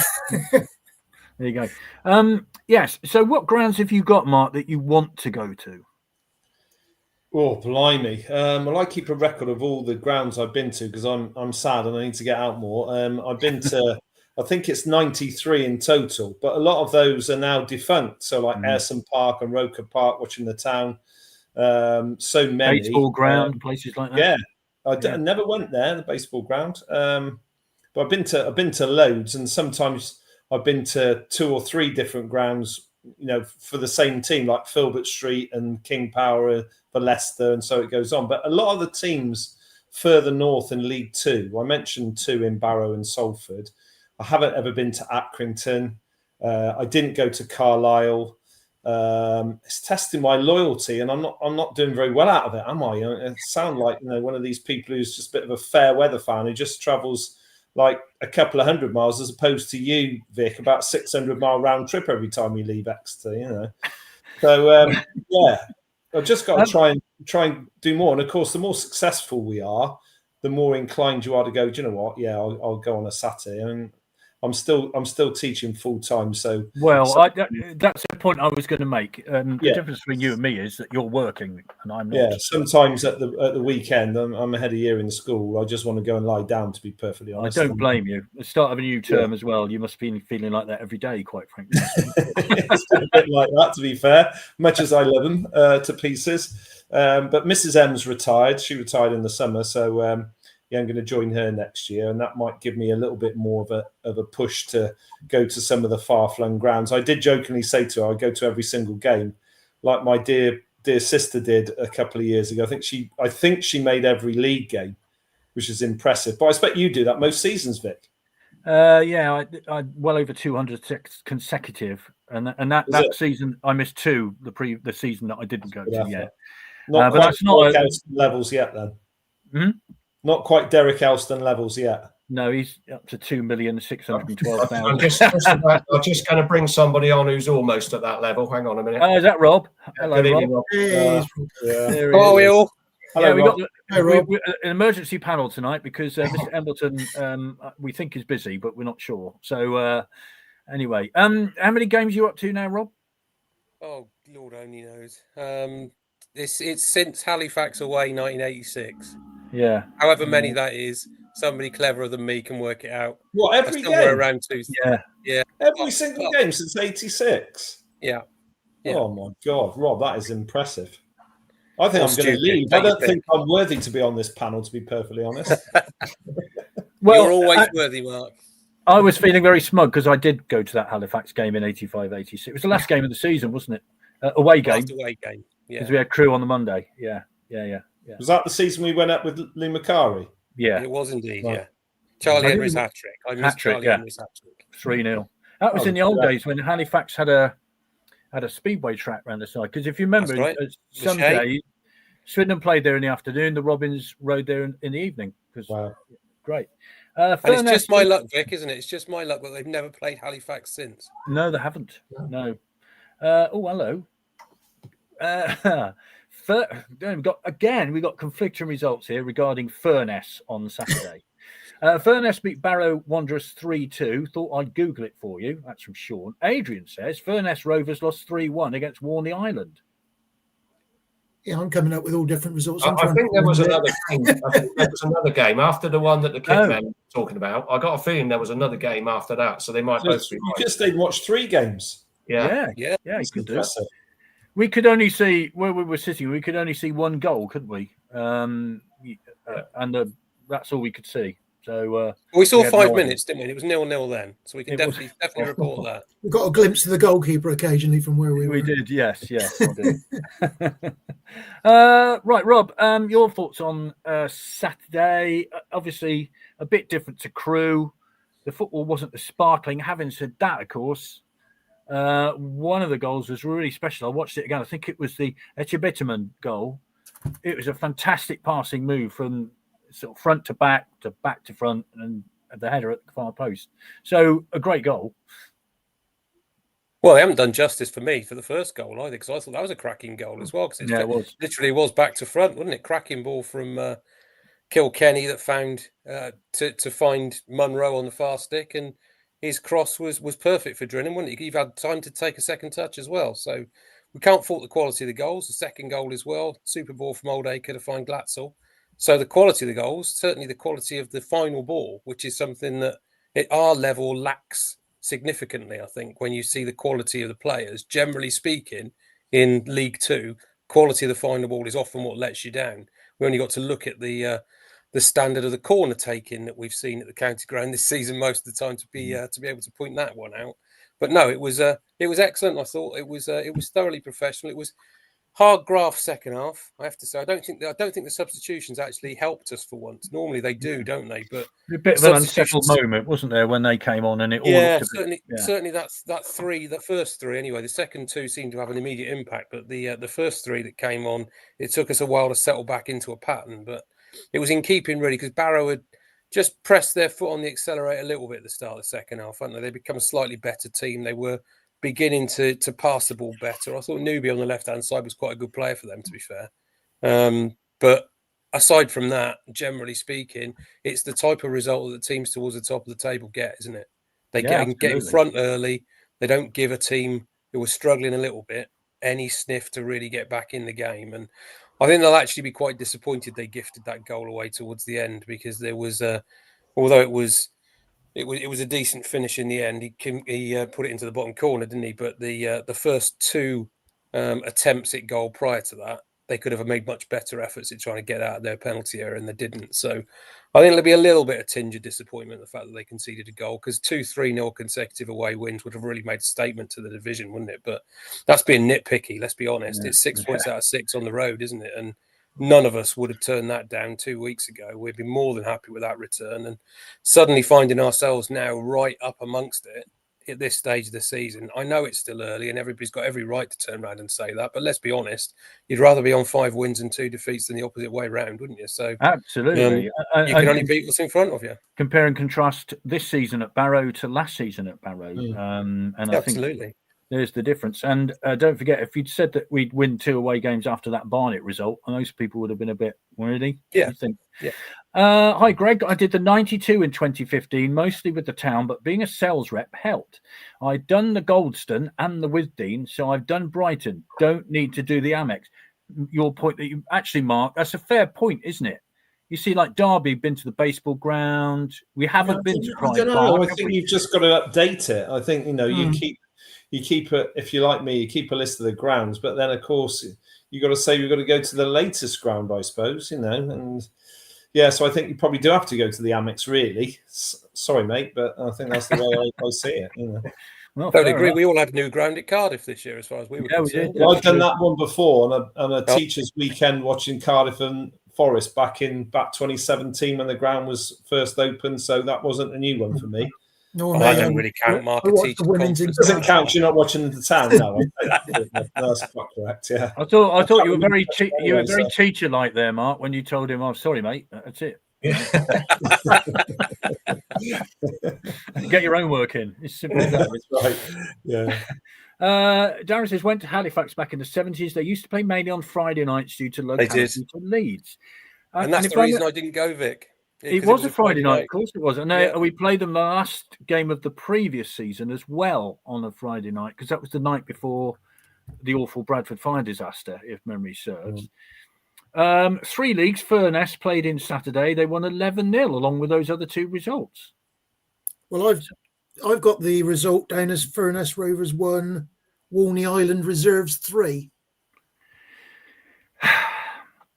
There you go. Yes. So, what grounds have you got, Mark, that you want to go to? Oh, blimey. Well, I keep a record of all the grounds I've been to because I'm sad and I need to get out more. I've been to, I think it's 93 in total, but a lot of those are now defunct. So like Ayrson Park and Roker Park, watching the town. So many. Baseball ground, places like that. Yeah. I never went there, the baseball ground. But I've been to loads, and sometimes I've been to 2 or 3 different grounds, for the same team, like Filbert Street and King Power for Leicester, and so it goes on. But a lot of the teams further north in League 2, I mentioned 2 in Barrow and Salford. I haven't ever been to Accrington. I didn't go to Carlisle. It's testing my loyalty, and I'm not doing very well out of it, am I? I sound like one of these people who's just a bit of a fair weather fan who just travels like a couple of 100 miles, as opposed to you, Vic, about 600-mile round trip every time you leave Exeter. So I've just got to try and do more. And of course, the more successful we are, the more inclined you are to go, do you know what? Yeah, I'll go on a Saturday. And I'm still teaching full time. So that's the point I was going to make. The difference between you and me is that you're working and I'm not. Yeah, sometimes at the weekend, I'm ahead a year in school. I just want to go and lie down, to be perfectly honest. I don't blame you. The start of a new term as well. You must be feeling like that every day, quite frankly. It's a bit like that, to be fair, much as I love them to pieces. But Mrs. M's retired. She retired in the summer. So, I'm going to join her next year. And that might give me a little bit more of a push to go to some of the far-flung grounds. I did jokingly say to her, I go to every single game, like my dear sister did a couple of years ago. I think she made every league game, which is impressive. But I expect you do that most seasons, Vic. I well over 200 consecutive, and that season I missed 2. The season that I didn't go to yet. Not but that's not Elston levels yet, then. Hmm? Not quite Derek Elston levels yet. No, he's up to 2,612,000. I'm just going to bring somebody on who's almost at that level. Hang on a minute. Is that Rob? Hello, Good Rob. evening, Rob. How are we all? Hello, we got an emergency panel tonight because Mr. Embleton we think is busy, but we're not sure. So anyway, how many games are you up to now, Rob? Oh, Lord only knows. It's since Halifax away 1986. Yeah. However many that is, somebody cleverer than me can work it out. What, every game? Around 2. Yeah. Every single game since 86? Yeah. Oh, my God. Rob, that is impressive. I think I'm going to leave. I don't think I'm worthy to be on this panel, to be perfectly honest. Well, you're always worthy, Mark. I was feeling very smug because I did go to that Halifax game in 85-86. It was the last game of the season, wasn't it? Away game. Last away game, yeah. Because we had crew on the Monday. Yeah. Was that the season we went up with Lee Macari? Yeah. It was indeed, yeah. Charlie Henry's hat-trick. I missed Charlie Henry's hat-trick. 3-0. That was in the old days when Halifax had a speedway track around the side. Because if you remember, some days Swindon played there in the afternoon, the Robins rode there in the evening. Great. And it's just my luck, Vic, isn't it? It's just my luck that they've never played Halifax since. No, they haven't. No. Hello. We got conflicting results here regarding Furness on Saturday. Furness beat Barrow Wanderers 3-2. Thought I'd Google it for you. That's from Sean. Adrian says Furness Rovers lost 3-1 against Warney Island. Yeah, I'm coming up with all different results. I think there was another game. I think there was another game after the one that the Kidmen were talking about. I got a feeling there was another game after that, so they might both be. You just did watch 3 games. Yeah. You could do. We could only see where we were sitting. We could only see one goal, couldn't we? And that's all we could see. So we saw 5 minutes, didn't we? It was 0-0 then, so we can definitely report that. We got a glimpse of the goalkeeper occasionally from where we were. We did, yes. We did. Right, Rob. Your thoughts on Saturday? Obviously, a bit different to Crewe. The football wasn't as sparkling. Having said that, of course, one of the goals was really special. I watched it again. I think it was the Embleton goal. It was a fantastic passing move from sort of front to back to front, and the header at the far post. So a great goal. Well, they haven't done justice for me for the first goal either, because I thought that was a cracking goal as well. Because it was literally back to front, wasn't it? Cracking ball from Kilkenny that found to find Munro on the far stick, and his cross was perfect for Drennan, wasn't it? You've had time to take a second touch as well. So we can't fault the quality of the goals. The second goal as well, super ball from Oldacre to find Glatzel. So the quality of the goals, certainly the quality of the final ball, which is something that at our level lacks significantly, I think, when you see the quality of the players. Generally speaking, in League Two, quality of the final ball is often what lets you down. We only got to look at the standard of the corner taking that we've seen at the county ground this season most of the time to be able to point that one out. But no, it was excellent. I thought it was thoroughly professional. It was hard graft second half, I have to say. I don't think the substitutions actually helped us for once. Normally they do, don't they? But a bit of an unsettled moment, wasn't there, when they came on, and it all certainly that first 3 anyway. The second 2 seemed to have an immediate impact, but the first 3 that came on, it took us a while to settle back into a pattern. But it was in keeping really, because Barrow had just pressed their foot on the accelerator a little bit at the start of the second half, hadn't they? They become a slightly better team. They were beginning to pass the ball better. I thought Newby on the left-hand side was quite a good player for them, to be fair. But aside from that, generally speaking, it's the type of result that the teams towards the top of the table get, isn't it? They get in front early. They don't give a team who was struggling a little bit any sniff to really get back in the game. And I think they'll actually be quite disappointed they gifted that goal away towards the end, because there was, although it was a decent finish in the end. He put it into the bottom corner, didn't he? But the first two attempts at goal prior to that, they could have made much better efforts at trying to get out of their penalty area, and they didn't. So I think there'll be a little bit of tinge of disappointment, the fact that they conceded a goal, because 2-3-0 consecutive away wins would have really made a statement to the division, wouldn't it? But that's being nitpicky, let's be honest. It's 6 points out of 6 on the road, isn't it? And none of us would have turned that down 2 weeks ago. We'd be more than happy with that return. And suddenly finding ourselves now right up amongst it at this stage of the season. I know it's still early and everybody's got every right to turn around and say that, but let's be honest, you'd rather be on 5 wins and 2 defeats than the opposite way around, wouldn't you? So absolutely, you can only beat what's in front of you. Compare and contrast this season at Barrow to last season at Barrow, and I think there's the difference. And don't forget, if you'd said that we'd win 2 away games after that Barnet result, most people would have been a bit worried. Yeah. Hi, Greg. I did the 92 in 2015, mostly with the town, but being a sales rep helped. I'd done the Goldston and the Withdean, so I've done Brighton. Don't need to do the Amex. Your point that you actually, Mark, that's a fair point, isn't it? You see, like Derby, been to the baseball ground. We haven't been to Pride I don't know. Park, I think you've just got to update it. I think, you keep it, if you're like me, you keep a list of the grounds, but then of course you got to say we've got to go to the latest ground, I suppose, and yeah, so I think you probably do have to go to the Amex, really. Sorry, mate, but I think that's the way I see it. Well, totally agree. We all had new ground at Cardiff this year, as far as we were concerned. Well, I've done that one before on a teacher's weekend watching Cardiff and Forest back 2017 when the ground was first opened, so that wasn't a new one for me. No, I don't really count, Mark. It doesn't count. You're not watching the town, no. That's quite correct. Yeah. I thought you were very teacher-like there, Mark, when you told him, "I'm sorry, mate. That's it." Get your own work in. It's simple as that. That's right. Yeah. Darren says, went to Halifax back in the 70s. They used to play mainly on Friday nights due to locality to Leeds. And that's the reason I didn't go, Vic. It was a Friday night, of course it was. And we played them the last game of the previous season as well on a Friday night, because that was the night before the awful Bradford fire disaster, if memory serves. 3 leagues, Furness played in Saturday. They won 11-0 along with those other 2 results. Well, I've got the result down as Furness Rovers 1, Walney Island Reserves 3.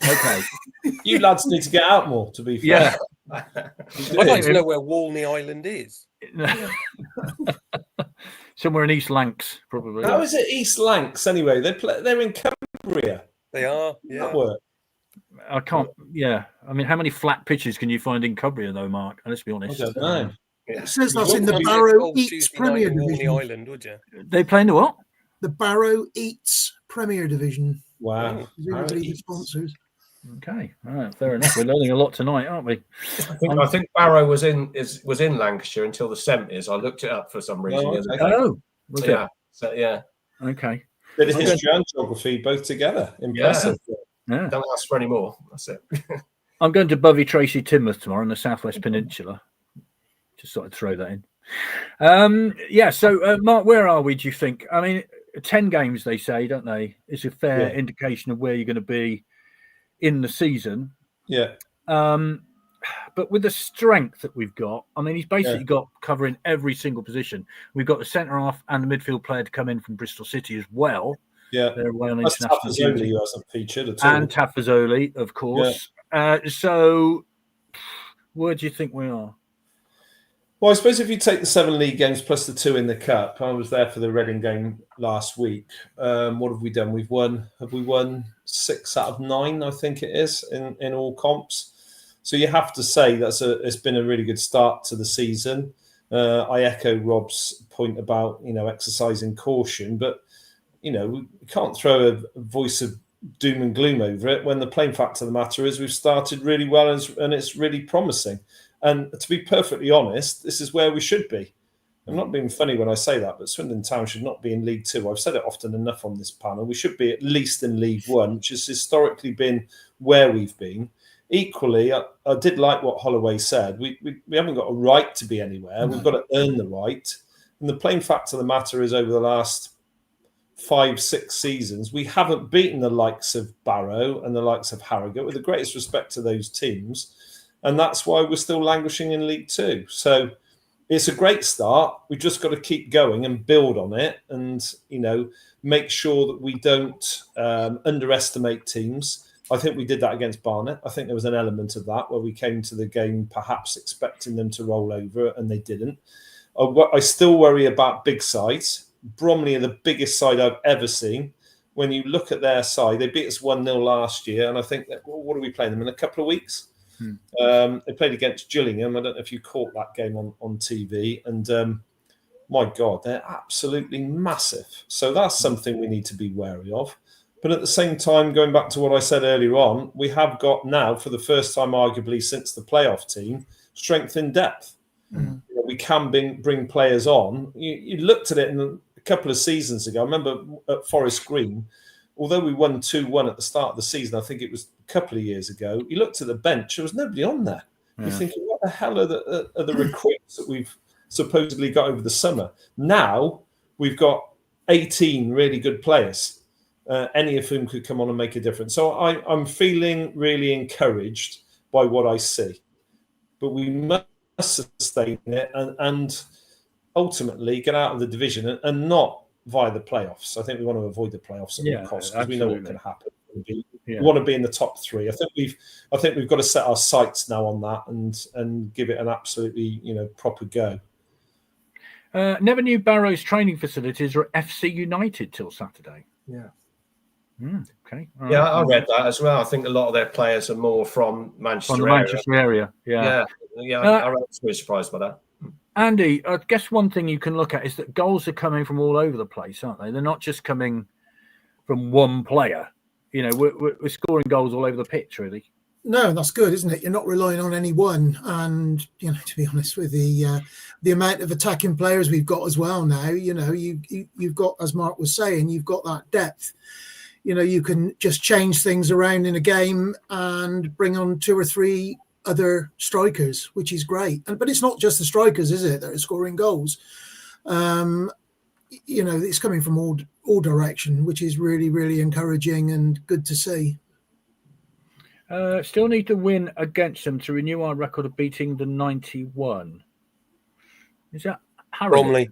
Okay. You lads need to get out more, to be fair. Yeah. I'd like to know where Walney Island is. Somewhere in East Lancs, probably. How is it East Lancs anyway? They're in Cumbria. They are, yeah. That work. I can't, I mean, how many flat pitches can you find in Cumbria, though, Mark? Let's be honest. I don't know. It says that's in the Barrow Eats Premier Division. Island, would you? They play in the what? The Barrow Eats Premier Division. Wow. Presumably the sponsors. Okay, all right, fair enough. We're learning a lot tonight, aren't we? I think Barrow was in Lancashire until the 70s. I looked it up for some reason. Okay. Bit of history and geography both together. Impressive. Yeah. Don't ask for any more. That's it. I'm going to Bovey Tracy Teignmouth tomorrow in the Southwest Peninsula. Just sort of throw that in. So Mark, where are we, do you think? I mean, 10 games, they say, don't they? It's a fair indication of where you're going to be in the season. Yeah. But with the strength that we've got, I mean, he's basically got covering every single position. We've got the centre half and the midfield player to come in from Bristol City as well. Yeah. They're away on That's international duty. Who hasn't featured at all. And Tafazoli, of course. So where do you think we are? Well, I suppose if you take the 7 league games plus the 2 in the cup, I was there for the Reading game last week. What have we done? Have we won 6 out of 9, I think it is, in all comps. So you have to say it's been a really good start to the season. I echo Rob's point about, exercising caution, but, we can't throw a voice of doom and gloom over it when the plain fact of the matter is we've started really well and it's really promising. And to be perfectly honest, this is where we should be. I'm not being funny when I say that, but Swindon Town should not be in League 2. I've said it often enough on this panel. We should be at least in League 1, which has historically been where we've been. equally, I did like what Holloway said. We haven't got a right to be anywhere. We've got to earn the right. And the plain fact of the matter is, over the last 5-6 seasons, we haven't beaten the likes of Barrow and the likes of Harrogate, with the greatest respect to those teams. And that's why we're still languishing in League Two. So it's a great start. We've just got to keep going and build on it, and make sure that we don't underestimate teams. I think we did that against Barnet. I think there was an element of that where we came to the game perhaps expecting them to roll over, and they didn't. I still worry about big sides. Bromley are the biggest side I've ever seen. When you look at their side, they beat us 1-0 last year, and I think that, what are we playing them in a couple of weeks? They played against Gillingham. I don't know if you caught that game on TV, and my God, they're absolutely massive. So that's something we need to be wary of. But at the same time, going back to what I said earlier on, we have got now, for the first time arguably since the playoff team, strength in depth. We can bring players on. You looked at it in a couple of seasons ago. I remember at Forest Green, although we won 2-1 at the start of the season, I think it was a couple of years ago, you looked at the bench, there was nobody on there. You're thinking, what the hell are the recruits that we've supposedly got over the summer? Now we've got 18 really good players, any of whom could come on and make a difference. So I'm feeling really encouraged by what I see. But we must sustain it and ultimately get out of the division and not via the playoffs. I think we want to avoid the playoffs at all costs, because we know what can happen. We want to be in the top 3. I think we've got to set our sights now on that and give it an absolutely proper go. Never knew Barrow's training facilities are at FC United till Saturday. Yeah. Okay. Yeah, I read that as well. I think a lot of their players are more from Manchester. From the Manchester area. Yeah. I was really surprised by that. Andy, I guess one thing you can look at is that goals are coming from all over the place, aren't they? They're not just coming from one player. We're scoring goals all over the pitch, really. No, that's good, isn't it? You're not relying on any one. And, to be honest, with the amount of attacking players we've got as well now, you've got, as Mark was saying, you've got that depth. You can just change things around in a game and bring on 2 or 3 other strikers, which is great. But it's not just the strikers, is it, that are scoring goals? It's coming from all direction, which is really, really encouraging and good to see. Still need to win against them to renew our record of beating the 91. Is that Harrogate? Bromley.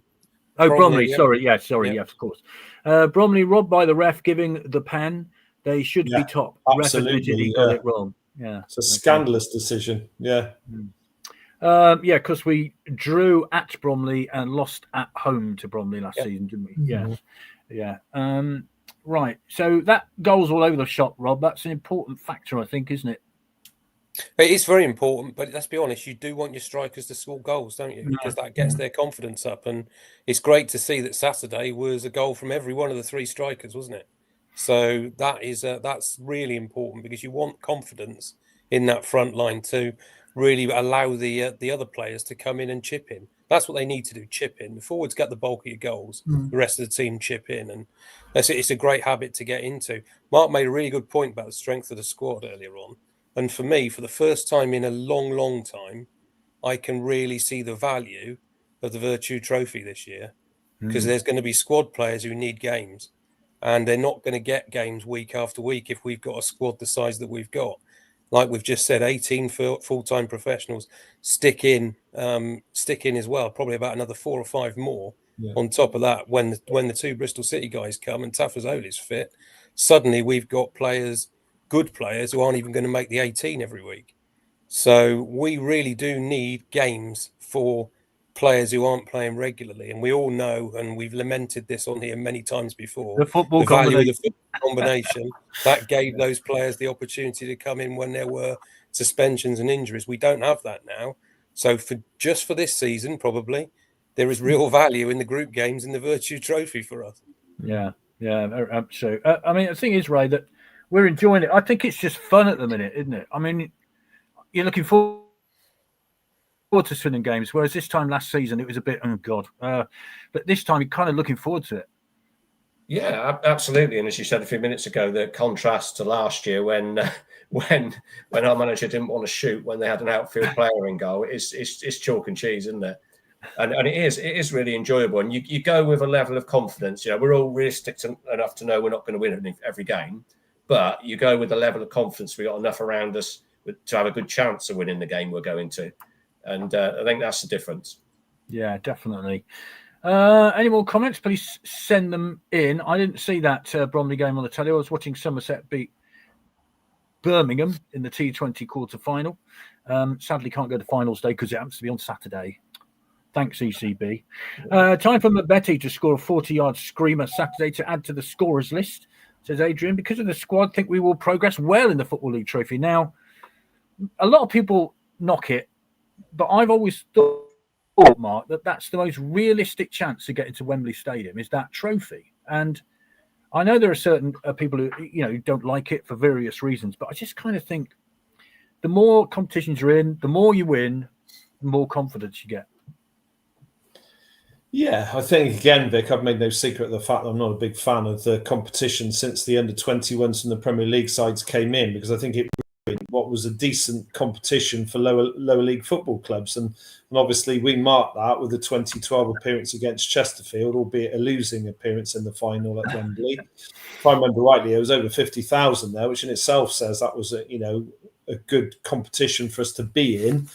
Oh, Bromley. Sorry. Yes, of course. Bromley robbed by the ref giving the pen. They should be top. Absolutely. Got it wrong. Yeah. It's a scandalous decision. Yeah. Because we drew at Bromley and lost at home to Bromley last season, didn't we? Mm-hmm. Yeah. Right. So that goal's all over the shop, Rob. That's an important factor, I think, isn't it? It is very important, but let's be honest, you do want your strikers to score goals, don't you? Because that gets their confidence up. And it's great to see that Saturday was a goal from every one of the 3 strikers, wasn't it? So that's really important, because you want confidence in that front line to really allow the other players to come in and chip in. That's what they need to do, chip in. The forwards get the bulk of your goals, the rest of the team chip in. And it's a great habit to get into. Mark made a really good point about the strength of the squad earlier on. And for me, for the first time in a long, long time, I can really see the value of the Virtue Trophy this year, because there's going to be squad players who need games, and they're not going to get games week after week if we've got a squad the size that we've got. Like we've just said, 18 full-time professionals stick in as well, probably about another 4 or 5 more on top of that. When the 2 Bristol City guys come and Tafazoli's fit, suddenly we've got good players who aren't even going to make the 18 every week. So we really do need games for players who aren't playing regularly. And we all know, and we've lamented this on here many times before, the value of the football combination that gave those players the opportunity to come in when there were suspensions and injuries. We don't have that now. So for this season, probably, there is real value in the group games in the Virtue Trophy for us. Yeah, absolutely. I mean, the thing is, Ray, that we're enjoying it. I think it's just fun at the minute, isn't it? I mean, you're looking forward to swinging games, whereas this time last season it was a bit, oh God. But this time you're kind of looking forward to it. Yeah, absolutely. And as you said a few minutes ago, the contrast to last year when when our manager didn't want to shoot when they had an outfield player in goal. It's chalk and cheese, isn't it? And it is really enjoyable. And you go with a level of confidence. You know, we're all realistic enough to know we're not going to win every game, but you go with a level of confidence. We got enough around us to have a good chance of winning the game we're going to. And I think that's the difference. Yeah, definitely. Any more comments? Please send them in. I didn't see that Bromley game on the telly. I was watching Somerset beat Birmingham in the T20 quarter-final. Sadly, can't go to finals day because it happens to be on Saturday. Thanks, ECB. Time for Betty to score a 40-yard screamer Saturday to add to the scorers list, says Adrian. Because of the squad, think we will progress well in the Football League Trophy. Now, a lot of people knock it, but I've always thought, Mark, that's the most realistic chance to get into Wembley Stadium is that trophy. And I know there are certain people who don't like it for various reasons, but I just kind of think the more competitions you're in, the more you win, the more confidence you get. Yeah, I think, again, Vic, I've made no secret of the fact that I'm not a big fan of the competition since the under-21s and the Premier League sides came in, because I think it what was a decent competition for lower league football clubs. And obviously we marked that with the 2012 appearance against Chesterfield, albeit a losing appearance in the final at Wembley. If I remember rightly, it was over 50,000 there, which in itself says that was a good competition for us to be in.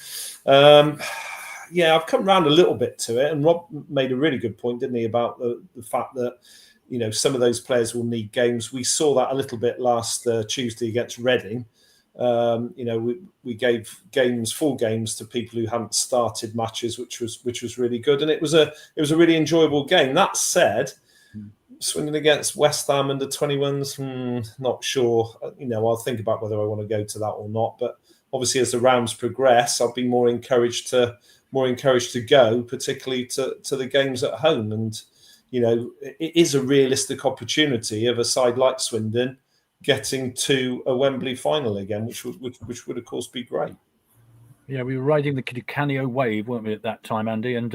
I've come around a little bit to it, and Rob made a really good point, didn't he, about the fact that some of those players will need games. We saw that a little bit last Tuesday against Reading. We gave full games to people who hadn't started matches, which was really good, and it was a really enjoyable game. That said, swinging against West Ham under 21s, not sure. I'll think about whether I want to go to that or not. But obviously, as the rounds progress, I'll be more encouraged to go, particularly to the games at home. And it is a realistic opportunity of a side like Swindon getting to a Wembley final again, which would of course be great. Yeah, we were riding the Canio wave, weren't we, at that time, Andy? And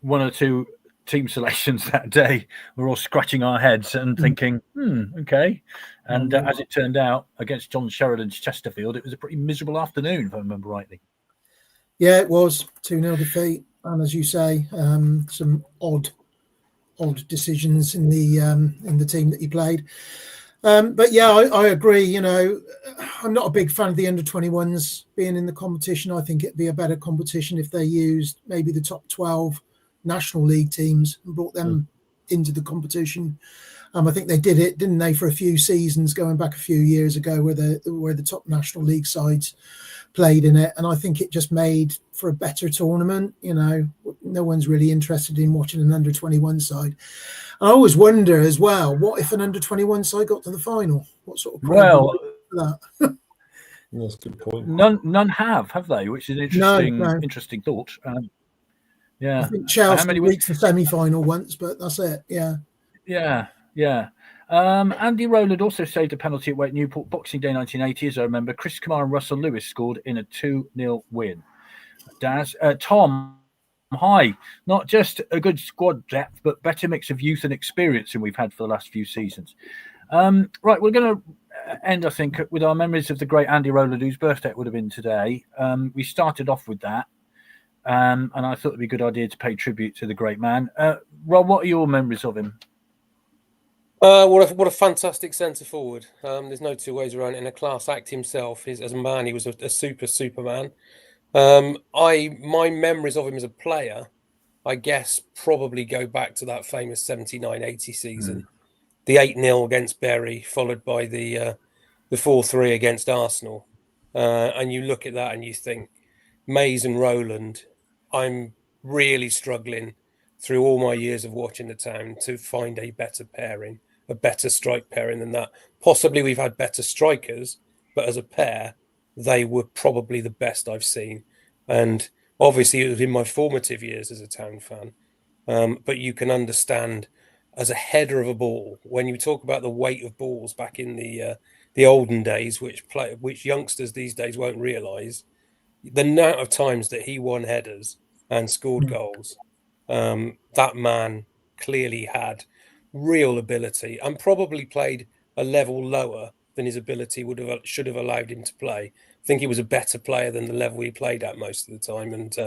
one or two team selections that day, we're all scratching our heads and thinking, okay. And as it turned out, against John Sheridan's Chesterfield, it was a pretty miserable afternoon, if I remember rightly. Yeah, it was 2-0 defeat, and as you say, some odd decisions in the team that he played. But yeah, I agree. I'm not a big fan of the under-21s being in the competition. I think it'd be a better competition if they used maybe the top 12 National League teams and brought them into the competition. I think they did it, didn't they, for a few seasons going back a few years ago, where the top National League sides played in it, and I think it just made for a better tournament. No one's really interested in watching an under-21 side. I always wonder as well, what if an under-21 side got to the final? What sort of problem that? That's a good point. None have they? Which is an interesting thought. I think Chelsea reached the semi-final once, but that's it. Yeah. Andy Rowland also saved a penalty at Wake Newport Boxing Day 1980, as I remember. Chris Kamar and Russell Lewis scored in a 2-0 win. Daz, Tom, hi. Not just a good squad depth, but better mix of youth and experience than we've had for the last few seasons. Right, we're going to end, I think, with our memories of the great Andy Rowland, whose birthday it would have been today. We started off with that, and I thought it'd be a good idea to pay tribute to the great man. Rob, what are your memories of him? What a fantastic centre forward. There's no two ways around it. In a class act himself, as a man, he was a superman. My memories of him as a player, I guess, probably go back to that famous 79-80 season. The 8-0 against Bury, followed by the 4-3 against Arsenal. And you look at that and you think, Mays and Rowland, I'm really struggling through all my years of watching the town to find a better pairing, a better strike pairing than that. Possibly we've had better strikers, but as a pair, they were probably the best I've seen. And obviously it was in my formative years as a town fan. But you can understand, as a header of a ball, when you talk about the weight of balls back in the olden days, which youngsters these days won't realise, the amount of times that he won headers and scored goals, that man clearly had real ability and probably played a level lower than his ability should have allowed him to play. I think he was a better player than the level he played at most of the time, and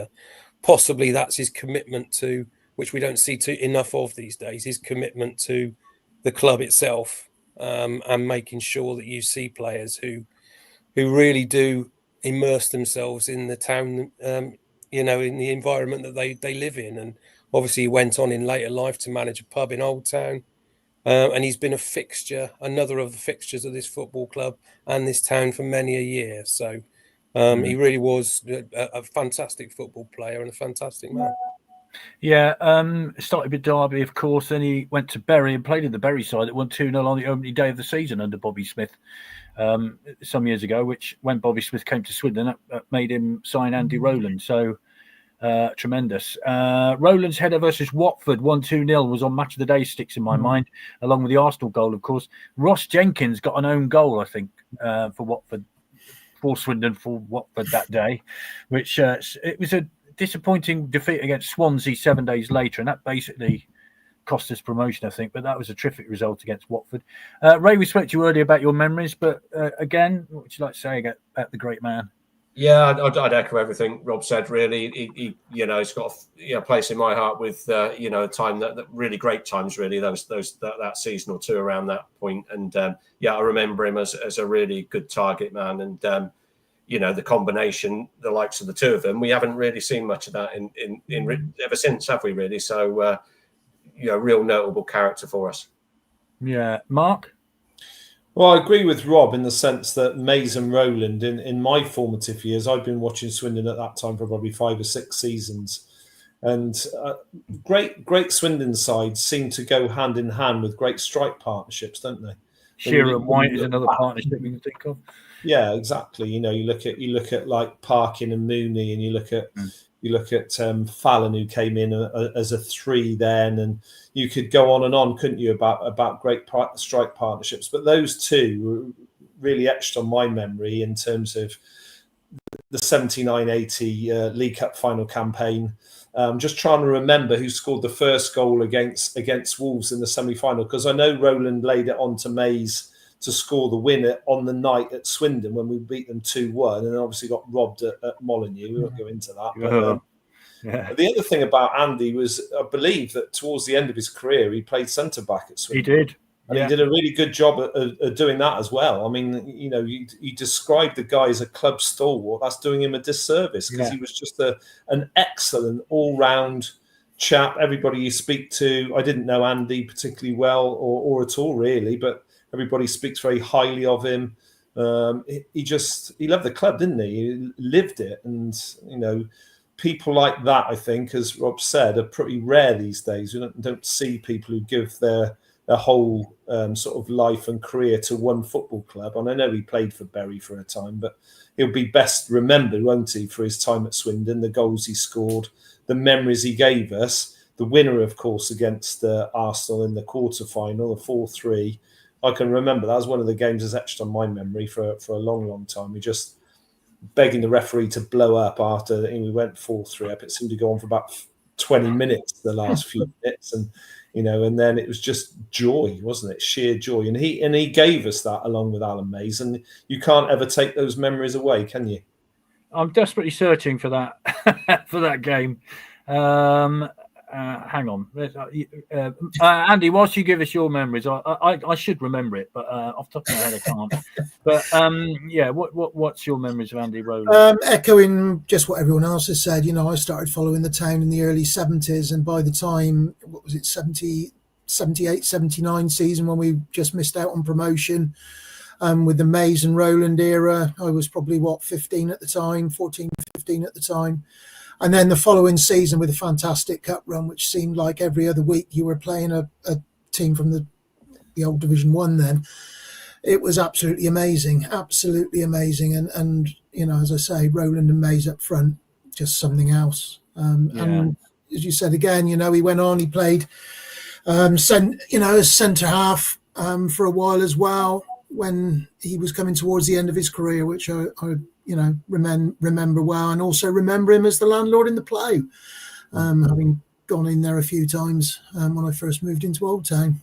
possibly that's his commitment to, which we don't see enough of these days, his commitment to the club itself, and making sure that you see players who really do immerse themselves in the town, in the environment that they live in. And obviously he went on in later life to manage a pub in Old Town. And he's been another of the fixtures of this football club and this town for many a year. So he really was a fantastic football player and a fantastic man. Yeah, started with Derby, of course. Then he went to Bury and played in the Bury side that won 2-0 on the opening day of the season under Bobby Smith some years ago, which when Bobby Smith came to Swindon, that made him sign Andy Rowland. So tremendous. Rowland's header versus Watford 1-2-0 was on match of the day, sticks in my mind, along with the Arsenal goal, of course. Ross Jenkins got an own goal, I think, for Watford, for Swindon, for Watford that day, which it was a disappointing defeat against Swansea 7 days later, and that basically cost us promotion, I think, but that was a terrific result against Watford. Ray, we spoke to you earlier about your memories, but again, what would you like to say about the great man? Yeah, I'd echo everything Rob said. Really, he's got a place in my heart with a time that really great times. Really, that season or two around that point, and I remember him as a really good target man, and the combination, the likes of the two of them, we haven't really seen much of that in ever since, have we? Really, so real notable character for us. Yeah, Mark. Well, I agree with Rob in the sense that Mays and Rowland, in my formative years, I've been watching Swindon at that time for probably 5 or 6 seasons. And great Swindon sides seem to go hand in hand with great strike partnerships, don't they? Shearer and White is another partnership we can think of. Yeah, exactly. You look at like Parkin and Mooney, and you look at Fallon, who came in as a 3 then, and you could go on and on, couldn't you, about great strike partnerships. But those two were really etched on my memory in terms of the 79-80 League Cup final campaign. Just trying to remember who scored the first goal against Wolves in the semi-final, because I know Rowland laid it on to Mays to score the winner on the night at Swindon when we beat them 2-1, and obviously got robbed at Molineux. We won't go into that. But, the other thing about Andy was, I believe that towards the end of his career, he played centre-back at Swindon. He did. And he did a really good job at doing that as well. I mean, you described the guy as a club stalwart. That's doing him a disservice, because he was just an excellent all-round chap. Everybody you speak to, I didn't know Andy particularly well or at all really, but everybody speaks very highly of him. He loved the club, didn't he? He lived it. And, people like that, I think, as Rob said, are pretty rare these days. We don't see people who give their whole sort of life and career to one football club. And I know he played for Bury for a time, but he'll be best remembered, won't he, for his time at Swindon, the goals he scored, the memories he gave us. The winner, of course, against Arsenal in the quarter-final, the 4-3. I can remember that was one of the games that's etched on my memory for a long, long time. We just begging the referee to blow up after we went 4-3 up. It seemed to go on for about 20 minutes, the last few minutes, and then it was just joy, wasn't it? Sheer joy, and he gave us that along with Alan Mays, and you can't ever take those memories away, can you? I'm desperately searching for that for that game. Hang on, Andy. Whilst you give us your memories, I should remember it, but off the top of my head I can't. But what's your memories of Andy Rowland? Echoing just what everyone else has said, I started following the town in the early 70s, and by the time, 78, 79 season, when we just missed out on promotion, with the Mays and Rowland era, I was probably 15 at the time, 14, 15 at the time. And then the following season with a fantastic cup run, which seemed like every other week you were playing a team from the old Division 1 then. It was absolutely amazing. And as I say, Rowland and Mays up front, just something else. And as you said again, he went on, he played, as centre half for a while as well, when he was coming towards the end of his career, which I remember well, and also remember him as the landlord in the Plough, having gone in there a few times when I first moved into Old Town.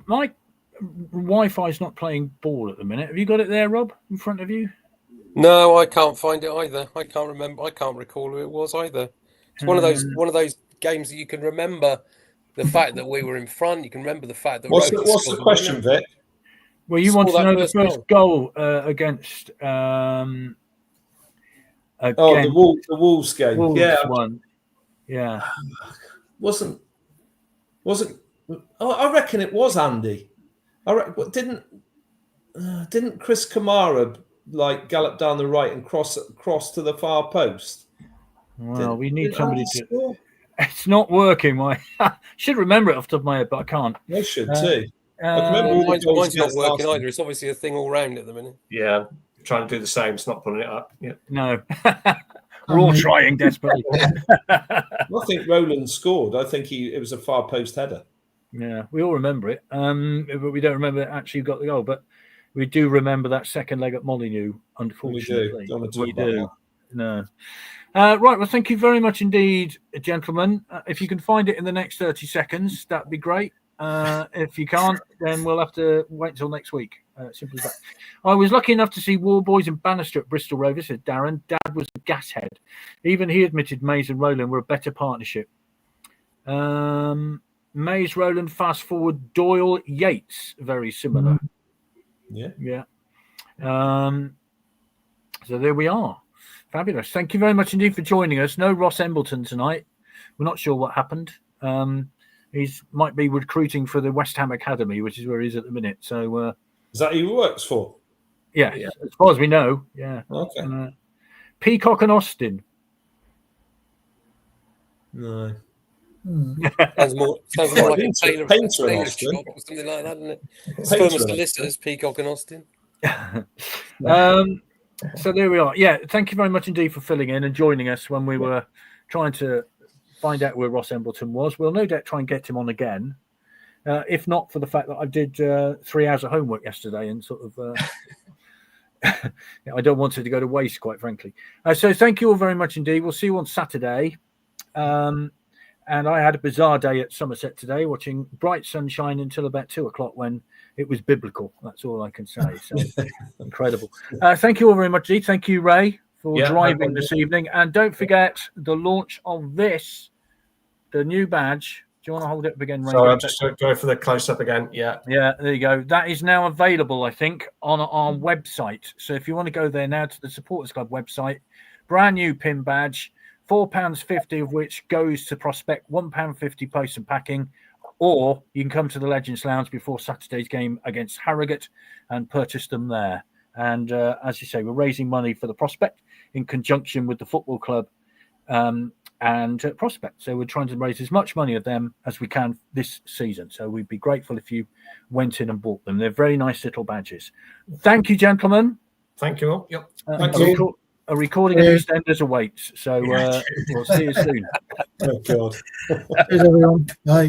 Mike, Wi-Fi is not playing ball at the minute. Have you got it there, Rob, in front of you? No, I can't find it either. I can't remember. I can't recall who it was either. It's one of those games that you can remember the fact that we were in front. You can remember the fact that what's the question, Vic? Well, you want to know the first goal against the Wolves game. Wolves one. Yeah. Wasn't I reckon it was Andy. Didn't Chris Kamara gallop down the right and cross to the far post? Well, we need somebody to score? It's not working. I should remember it off the top of my head, but I can't. I should too. Mine's not working either. It's obviously a thing all round at the minute. Yeah, trying to do the same. It's not pulling it up. Yeah. No. We're all trying desperately. I think Roland scored. I think it was a far post header. Yeah, we all remember it, but we don't remember it actually got the goal. But we do remember that second leg at Molineux, unfortunately. We do. No. Right, well, thank you very much indeed, gentlemen. If you can find it in the next 30 seconds, that'd be great. If you can't, then we'll have to wait until next week. Simple as that. I was lucky enough to see War Boys and Bannister at Bristol Rovers, said Darren. Dad was a gas head. Even he admitted Mays and Rowland were a better partnership. Mays, Rowland, fast forward, Doyle, Yates, very similar. Yeah. So there we are. Fabulous. Thank you very much indeed for joining us. No Ross Embleton tonight. We're not sure what happened. He's might be recruiting for the West Ham Academy, which is where he's at the minute. So is that who he works for? Yeah, as far as we know. Yeah. Okay. Peacock and Austin. No. Sounds more like a tailor shop or something like that, isn't it? Firm solicitors, Peacock and Austin. So there we are. Yeah, thank you very much indeed for filling in and joining us when we were trying to find out where Ross Embleton was. We'll no doubt try and get him on again, if not for the fact that I did 3 hours of homework yesterday and sort of I don't want it to go to waste, quite frankly. So thank you all very much indeed. We'll see you on Saturday. And I had a bizarre day at Somerset today, watching bright sunshine until about 2:00 when it was biblical. That's all I can say. So incredible. Thank you all very much, indeed. Thank you, Ray, for driving this evening. And don't forget the launch of the new badge. Do you want to hold it up again, Ray? Sorry, I'm just going to go for the close-up again. Yeah, there you go. That is now available, I think, on our website. So if you want to go there now to the Supporters Club website, brand new pin badge, £4.50 of which goes to Prospect, £1.50 post and packing, or you can come to the Legends Lounge before Saturday's game against Harrogate and purchase them there. And as you say, we're raising money for the Prospect in conjunction with the football club and Prospect. So we're trying to raise as much money of them as we can this season. So we'd be grateful if you went in and bought them. They're very nice little badges. Thank you, gentlemen. Thank you all. Yep. Thank you. A recording of EastEnders awaits. So we'll see you soon. Oh, God. Cheers, everyone. Bye.